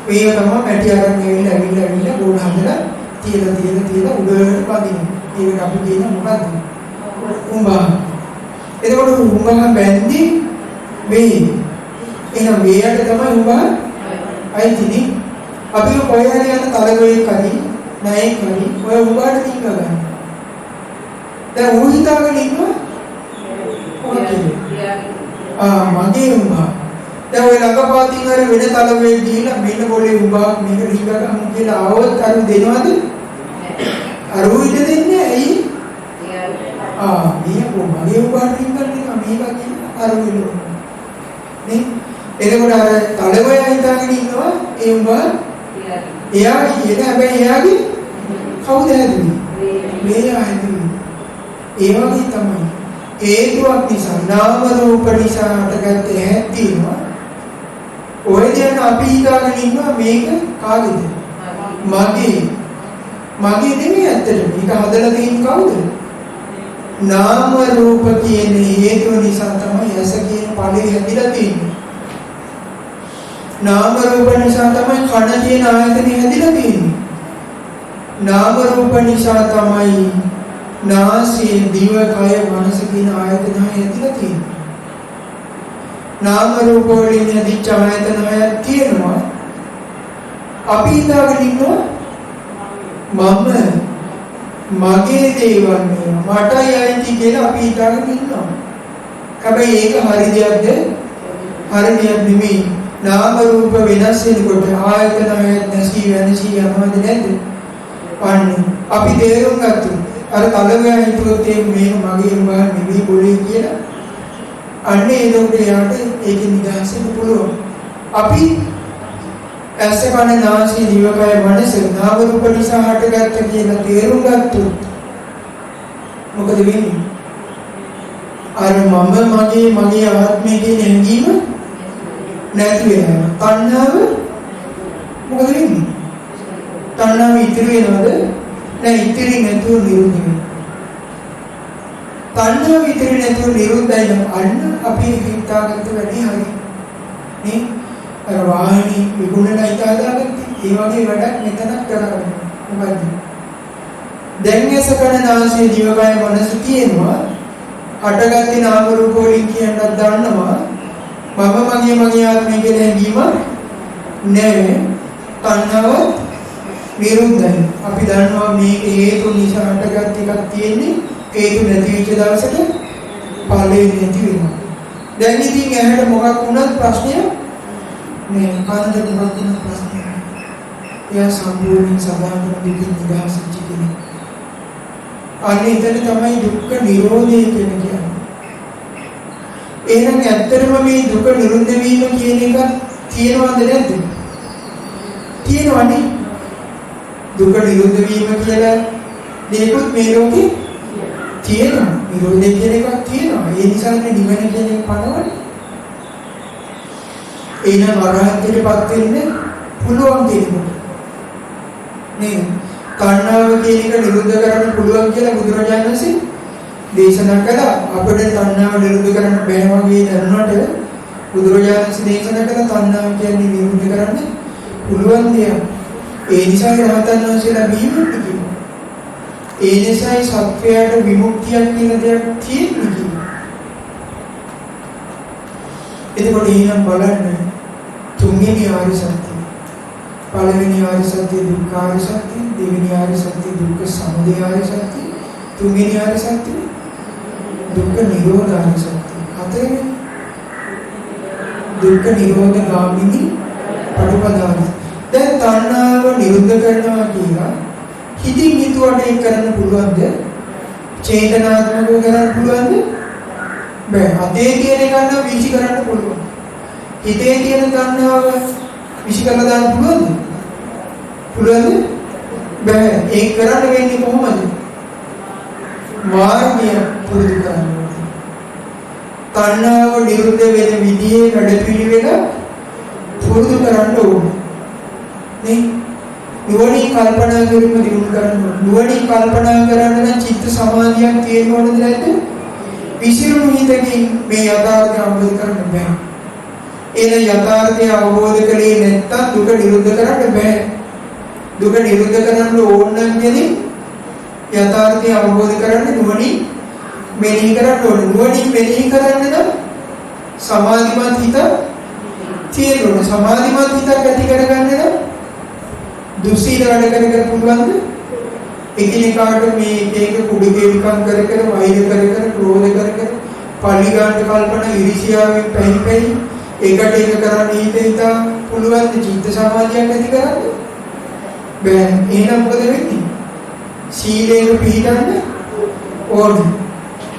තමයි පැටි අරන් ඇවිල්ලා ගෝණ හදලා තියලා උඩට බඳිනවා. ඒකට අපි කියන මොකද්ද? උඹා. එතකොට උඹා බැඳි මේ එහෙනම් මේකට තමයි උඹා අයිතිනේ. අපි කොහේ හරි යන තරගයේ කරි නැහැ කරි ඔය උඹාට තින්න ගන්න. දැන් ඌ හිතාගෙන ඉන්නවා මගේ උඹා. දැන් ඔය ළඟපාතින් හරි වෙන තරගයේ ගිහිල්ලා මෙන්න පොලේ උඹා මේක රීගා ගමු කියලා ආවොත් අර දෙනවද? අර ඌ ඉඳ දෙන්නේ ඇයි? මේ මගේ උඹාට රින් කරන්නේ මේක කියලා අර ඌ නේ. එතකොට අර තරගය හිතාගෙන ඉන්නවා ඒ උඹා එයා කියන හැබැයි එයාගේ කවුද හැදුවේ? මෙයා හැදුවේ. ඒ වගේ තමයි. හේතුවක් නිසා නාම රූප නිසා හටගත්ත ඇහැ තියෙනවා. ඔය දැන් අපි හිතාගෙන ඉන්නවා මේක කාගේද? මගේ නෙමෙයි ඇත්තට. මේක හදලා තියෙන්නේ කවුද? නාම රූප කියන හේතුව නිසා තමයි ඇස කියන ඵලෙ හැදිලා තියෙන්නේ. නාම රූප නිසා තමයි කන කියන ආයතනෙ හැදිලා තියෙන්නේ. නාම රූප නිසා තමයි නාසය, දිව, කය, මනස කියන ආයතන හැදිලා තියෙන්නේ. නාම රූප වලින් හැදිච්ච ආයතන හයක් තියෙනවා. අපි හිතාගෙන ඉන්නවා මගේ දේවල් මටයි අයිති කියලා අපි හිතාගෙන ඉන්නවා. හැබැයි ඒක හරි දෙයක්ද? හරි දෙයක් නෙමෙයි. නාම රූප වෙනස් වෙනකොට ආයතන හයක් නැසී වෙනසී යනවද නැද්ද? අන්න අපි තේරුම් ගත්තා. අර කලගෑ හිතුවොත් මේ මගේ උඹා නෙමෙයි બોලේ කියලා. අන්න ඒකට යාට ඒක නිදහස් වෙන්න පුළුවන්. අපි ඇස කන නාසය දිවකය මනස නාම රූප නිසා හටගත්ත කියලා තේරුම් ගත්තොත් මොකද වෙන්නේ? අර මගේ ආත්මය කියන හැඟීම නැති වෙනවා. තණ්හාව මොකද වෙන්නේ? තණ්හාව ඉතිරි වෙනවද? නෑ, ඉතිරි නැතුව නිරුද්ධ වෙනවා. තණ්හාව ඉතිරි නැතුව නිරුද්ධයි නම් අන්න අපි හිතාගත්ත වැඩි හරි. නේ? අර වාහනේ විගුණලා හිතාගත්තේ ඒ වගේ වැඩක් මෙතනක් කරගන්න. මොකද්ද? දැන් ඇස කන නාසය දිවකය මනස තියෙනවා. හටගත්තේ නාම රූප වලින් කියනක් දන්නවා. මගේ ආත්මය කියලා හැඟීම නෑ. තණ්හාව නිරුද්ධයි. අපි දන්නවා මේක හේතු නිසා හටගත් එකක් තියෙන්නේ. හේතු නැති වෙච්ච දවසට ඵලෙ නැති වෙනවා. දැන් ඉතින් ඇහැට මොකක් වුණත් ප්‍රශ්නය නෑ. කනට මොකක් වුණත් ප්‍රශ්නය නෑ. එයා සම්පූර්ණයෙන් සදාතන දුකින් නිදහස් වෙච්ච කෙනෙක්. අනේ එතන තමයි දුක්ඛ නිරෝධය කියන්නේ. එහෙනම් ඇත්තටම මේ දුක නිරුද්ධ වීම කියන එක තියෙනවද නැද්ද? තියෙනවනේ. දුක නිරුද්ධ වීම කියලා දෙයක්වත් මේ ලෝකේ තියෙනවා. නිරෝධය කියන එකක් තියෙනවා. ඒ නිසානේ නිවන කියන එක පනවන්නේ. එහෙනම් අරහත්ත්වයටපත් වෙන්න පුළුවන් කෙනෙකුට නේද? තණ්හාව කියන එක නිරුද්ධ කරන්න පුළුවන් කියලා බුදුරජාණන් වහන්සේ දේශනා කළා. අපිට තණ්හාව නිරුද්ධ කරන්න බැහැ වගේ දැනුණාට බුදුරජාණන් වහන්සේ දේශනා කළා තණ්හාව කියන්නේ නිරුද්ධ කරන්න පුළුවන් දෙයක්. ඒ නිසා රහතන් වහන්සේලා බිහිවෙන්න කිව්වා. ඒ නිසායි සත්‍යයට විමුක්තියක් කියන දෙයක් තියෙන්නේ. එතකොට එහෙනම් බලන්න තුන්වෙනි ආර්ය සත්‍ය. පළවෙනි ආර්ය සත්‍ය දුක්ඛ ආර්ය සත්‍ය, දෙවෙනි ආර්ය සත්‍ය දුක්ඛ සමුදය ආර්ය සත්‍ය, තුන්වෙනි ආර්ය සත්‍ය දුක්ඛ නිරෝධ ආර්ය සත්‍ය. හතරවෙනි දුක්ඛ නිරෝධ ගාමිනී පටිපදායි. දැන් තණ්හාව නිරුද්ධ කරනවා කියලා හිතින් හිතුවට ඒක කරන්න පුළුවන්ද? චේතනාත්මකව කරන්න පුළුවන්ද? බෑ. අතේ තියෙන එක නම් විසි කරන්න පුළුවන්. හිතේ තියෙන තණ්හාව විසි කරලා දාන්න පුළුවන්ද? පුළුවන්ද? බෑ. ඒක කරන්න වෙන්නේ කොහොමද? මාර්ගය පුරුදු කරන්න ඕනේ. තණ්හාව නිරුද්ධ වෙන විදිහේ වැඩපිළිවෙල පුරුදු කරන්න ඕනේ. නේ? නුවණින් කල්පනා කිරීම දිනු කරන්න ඕනේ. නුවණින් කල්පනා කරන්න නම් චිත්ත සමාධියක් තියෙන්න ඕනද නැද්ද? විසිරුණු හිතකින් මේ යථාර්ථය අවබෝධ කරගන්න බෑ. එන යථාර්ථය අවබෝධ කරේ නැත්නම් දුක නිරුද්ධ කරන්න බෑ. දුක නිරුද්ධ කරන්න ඕන නම් කියන්නේ යථාර්ථය අවබෝධ කරගන්න නුවණින් මෙනෙහි කරන්න ඕනේ. නුවණින් මෙනෙහි කරන්න නම් සමාධිමත් හිත තියෙන්න ඕනේ. සමාධිමත් හිතක් ඇති කරගන්න නම් දුස්සීල වැඩ කර පුළුවන්ද? එකිනෙකාට මේ එක කුඩු වේවිකම් කර කර වෛර කර කර ක්‍රෝධ කර කර පරිගාන්ත කල්පනා ඉරිසියාවෙන් පැහිපැහි එකට එක කරන්න හිතා පුළුවන්ද චිත්ත සමාධියක් ඇති කරන්න? බෑ. එහෙනම් මොකද වෙන්නේ? සීලයෙන් පිළිගන්න ඕනේ.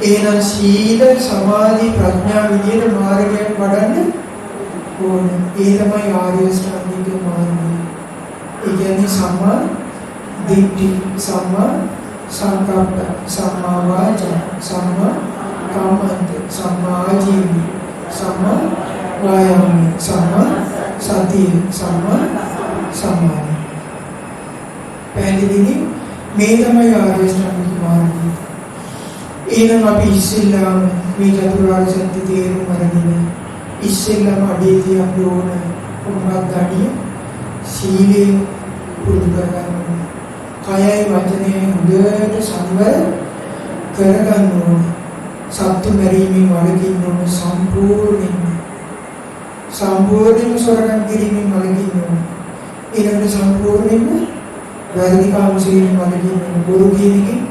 එහෙනම් සීල සමාධි ප්‍රඥා විදියට මාර්ගයක් වඩන්න ඕනේ. ඒ තමයි ආර්ය ශ්‍රාවකික මාර්ගය. ඒ කියන්නේ සම්මා දිට්ඨි, සම්මා සංකප්ප, සම්මා වාචා, සම්මා කම්මන්ත, සම්මා ආජීව, සම්මා වායාම, සම්මා සතිය, සම්මා සමාධි. පැහැදිලිද? මේ තමයි ආර්ය ශ්‍රාවකික මාර්ගය. එහෙනම් අපි ඉස්සෙල්ලාම මේ චතුරාර්ය සත්‍ය තේරුම් අරගෙන ඉස්සෙල්ලාම අඩේ තියන්න ඕන මොකක්ද අඩිය? සීලය පුරුදු කරගන්න. කයයි වචනයයි හොඳට සංවර කරගන්න ඕන. සත්තු මරීමෙන් වළකින්න ඕන සම්පූර්ණයෙන්ම සොරකම් කිරීමෙන් වළකින්න ඕන. ඊළඟට සම්පූර්ණයෙන්ම වැරදි කාම සීලෙන් වළකින්න ඕන. බොරු කියන එකෙන්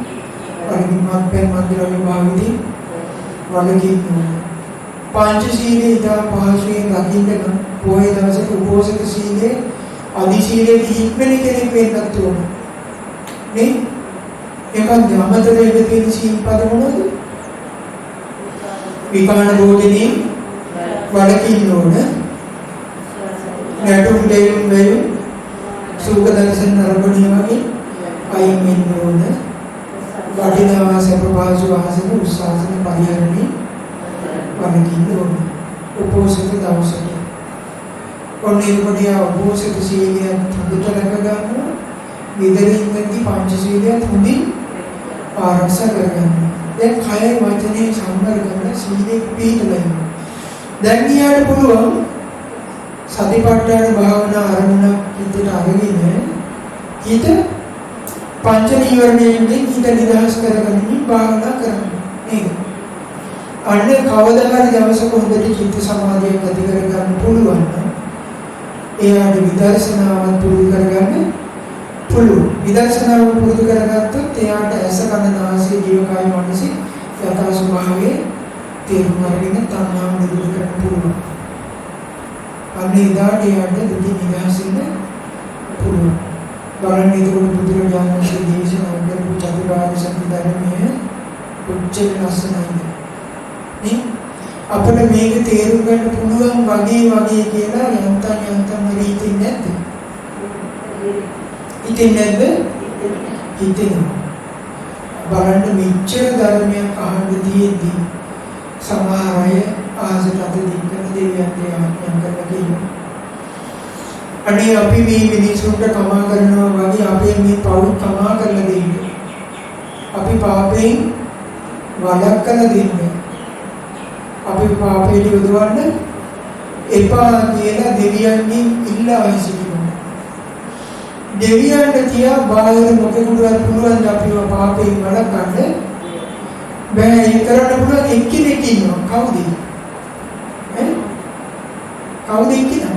වළකින්න, මත්පැන් මත්ද්‍රව්‍ය භාවිතයෙන් වළකින්න ඕන. පංච සීලේ ඉතා පහසුවෙන් රකින්න නම් පොයේ දවසක උපෝසථ සීලේ අදි සීලේ හික්මන කෙනෙක් වෙන්නත් ඕන. නේ? ඒකත් අමතර වෙන්න තියෙන සීල් පද මොනවද? විකාණ භෝජනේ වළකින්න ඕන. නැටුම් දෙයුම් වේයුම් සූක දර්ශන නරඹණිය වගේ අයින් වෙන්න ඕන. වටිනා සැප පහසු ආසන උස්සාසන පරිහරණය වළකින්න ඕන. උපෝසථ දවසට ඔන්නේ කොටිය උපෝසථ සීලය හොඳට රැක ගන්නවා. විදරින් වෙද්දී පංච සීලය හොඳින් ආරක්ෂා කරගන්න. දැන් කය වචනේ සම්වර කරන සීලේ පිළිපදලා ඉන්න. දැන් ගියාට පුළුවන් සතිපට්ඨාන භාවනා ආරම්භන හිතට අරගෙන හිත පංච නීවරණයෙන් හිත නිදහස් කරගන්න භාවනා කරන්න. නේද? අන්න කවදා හරි දවසක හොඳට චිත්ත සමාධියක් ඇති කරගන්න පුළුවන් නම් එයාට විදර්ශනාවත් පුරුදු කරගන්න පුළුවන්. විදර්ශනාව පුරුදු කරගත්තොත් එයාට ඇස කන නාසය ජීවකාය මනස යථා ස්වභාවයේ තේරුම් අරගෙන තණ්හාව නිරුද්ධ කරන්න පුළුවන්. අනේ එදාට එයාට දුකින් නිදහස් වෙන්න පුළුවන්. බලන්න ඒකෝට බුදුරජාණන් වහන්සේ දේශනා කරපු චතුරාර්ය සත්‍ය ධර්මයේ උච්චේ ලස්සනයි. නේ අපිට මේක තේරුම් ගන්න පුළුවන් වගේ කියලා යන්තම් රීතින් නැද්ද? ඉතින් නැද්ද? ඉතින් බලන්න මෙච්චර ධර්මයක් අහන්න තියෙද්දි සමහර අය ආසට අත දික්කන දෙවියන්ට ආඥා කරලා කියනවා. අනේ අපි මේ මිනිසුන්ට කමා කරනවා වගේ අපේ මේ පව් කමා කරලා දෙන්න. අපි පාපයෙන් වළක්වලා දෙන්න. අපි පාපයට යොදවන්න එපා කියලා දෙවියන්ගෙන් ඉල්ලා සිටිනවා. දෙවියන්ට තියා බාහිර මොකෙකුටවත් පුළුවන් අපිව පාපයෙන් වළක්වන්න බෑ. ඒ කරන්න පුළුවන් එක්කෙනෙක් ඉන්නවා. කවුද? කවුද එක්කෙනා?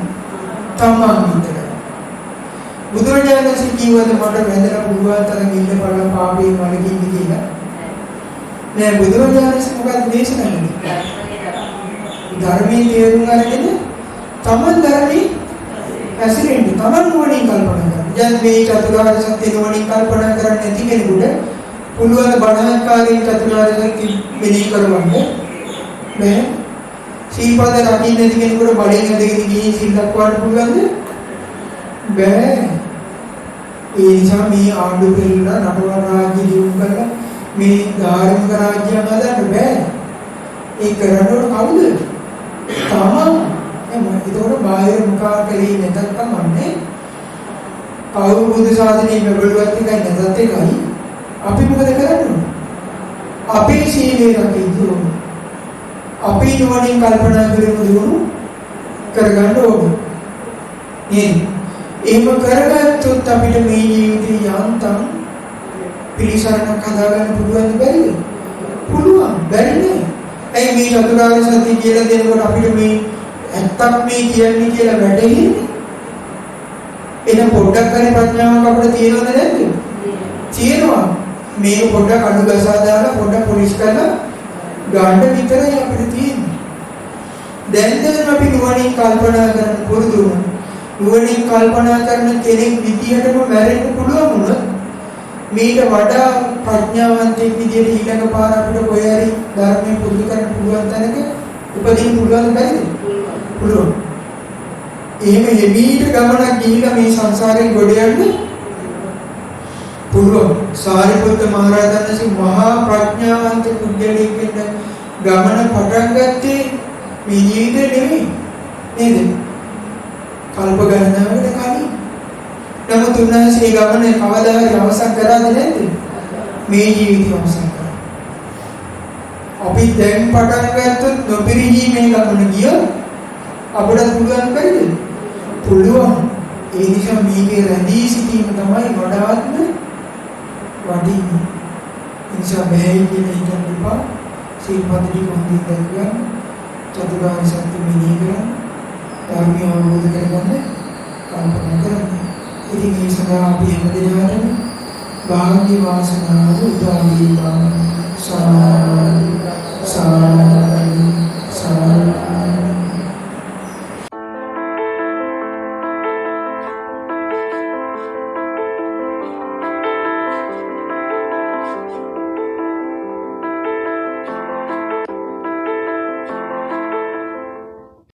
තමන් විතරයි. බුදුරජාණන් වහන්සේ කිව්වද මට වැඳලා පුළුවන් තරම් ඉන්න බලන පාපයෙන් වළකින්න කියලා? නෑ. බුදුරජාණන් වහන්සේ මොකක්ද දේශනා කළේ? ධර්මයේ තේරුම් අරගෙන තමන් ධර්මයේ ඇසිරෙන්න තමන් නුවණින් කල්පනා කරන්න. දැන් මේ චතුරාර්ය සත්‍ය නුවණින් කල්පනා කරන්නේ නැති කෙනෙකුට පුළුවන් බණහත්කාරයෙන් චතුරාර්ය සත්‍ය මෙනෙහි කරවන්න බෑ. සීපද රකින්න නැති කෙනෙකුට බලෙන් ඇදගෙන ගිහින් සිල් දක්වන්න පුළුවන්ද? බෑ. ඒ නිසා මේ ආණ්ඩු පෙරලා නඩවර රාජ්‍ය දියුණු කරලා මේ ධාර්මික රාජ්‍යය හදන්න බෑ. ඒ කරනකොට කවුද? තමන්. ඒතකොට බාහිර මුඛා කෙරෙහි නැතත් කමන්නේ. කවුරු බුදු සාසනයේ බබළුවත් එකයි නැතත් එකයි. අපි මොකද කරන්නේ? අපේ සීලය රකින්න ඕන. අපි නුවණින් කල්පනා කරමු දිනු කරගන්න ඕන. එහෙම කරගත්තොත් අපිට මේ ජීවිතේ යන්තම් පිළිසරණක් හදාගන්න පුළුවන් බැරිද? පුළුවන්. බැරි නෑ. ඒ මේ චතුරාර්ය සත්‍ය කියලා දෙනකොට අපිට මේ ඇත්තක් මේ කියන්නේ කියලා වැටහෙන්නේ. එන පොඩ්ඩක් හරි ප්‍රඥාවක් අපිට තියෙනවද නැද්ද? තියෙනවා. මේක පොඩ්ඩක් අඩු ගසා දාලා පොඩ්ඩක් පොලිස් කරලා ගන්න විතරයි අපිට තියෙන්නේ. දැන් අපි නුවණින් කල්පනා කරන පුරුදු වුණා. නුවණින් කල්පනා කරන කෙනෙක් විදියටම මැරෙන්න පුළුවන් වුණා. මේක වඩා ප්‍රඥාවන්තයෙක් විදියට ඊළඟ පාර අපිට කොහේ හරි ධර්මයේ පුරුදු කරන්න පුළුවන් තැනක උපදින්න පුළුවන් බැරිද? පුළුවන්. එහෙම යෙමීට ගමනක් ගිහිලා මේ සංසාරයෙන් ගොඩ යන්න පුළුවන්. සාරිපුත්ත මහ රහතන් වහන්සේ මහා ප්‍රඥාවන්ත පුද්ගලයෙක් වෙන්න ගමන පටන් ගත්තේ මේ ජීවිතේ නෙමෙයි. නේද? කල්ප ගණනාවකට කලින්. නමුත් උන්වහන්සේ ගමන කවදා හරි අවසන් කරාද නැද්ද? මේ ජීවිතය අවසන් කරා. අපි දැන් පටන් ගත්තොත් නොපිරිහි මේ ගමන ගියොත් අපිට පුළුවන් බැරිද? පුළුවන්. ඒ නිසා මේකේ රැඳී සිටීම තමයි වඩාත්ම වටින්නේ. ඒ නිසා බැහැ කියලා හිතන්න එපා. සීපදිරි කොහොමද කරගන්න? චතුරාර්ය සත්‍ය මෙනෙහි කරන්න. ධර්මය අවබෝධ කරගන්න කල්පනා කරන්න. ඉතින් මේ සඳහා අපි හැමදෙනාටම භාග්‍ය වාසනාව උදා වේවා.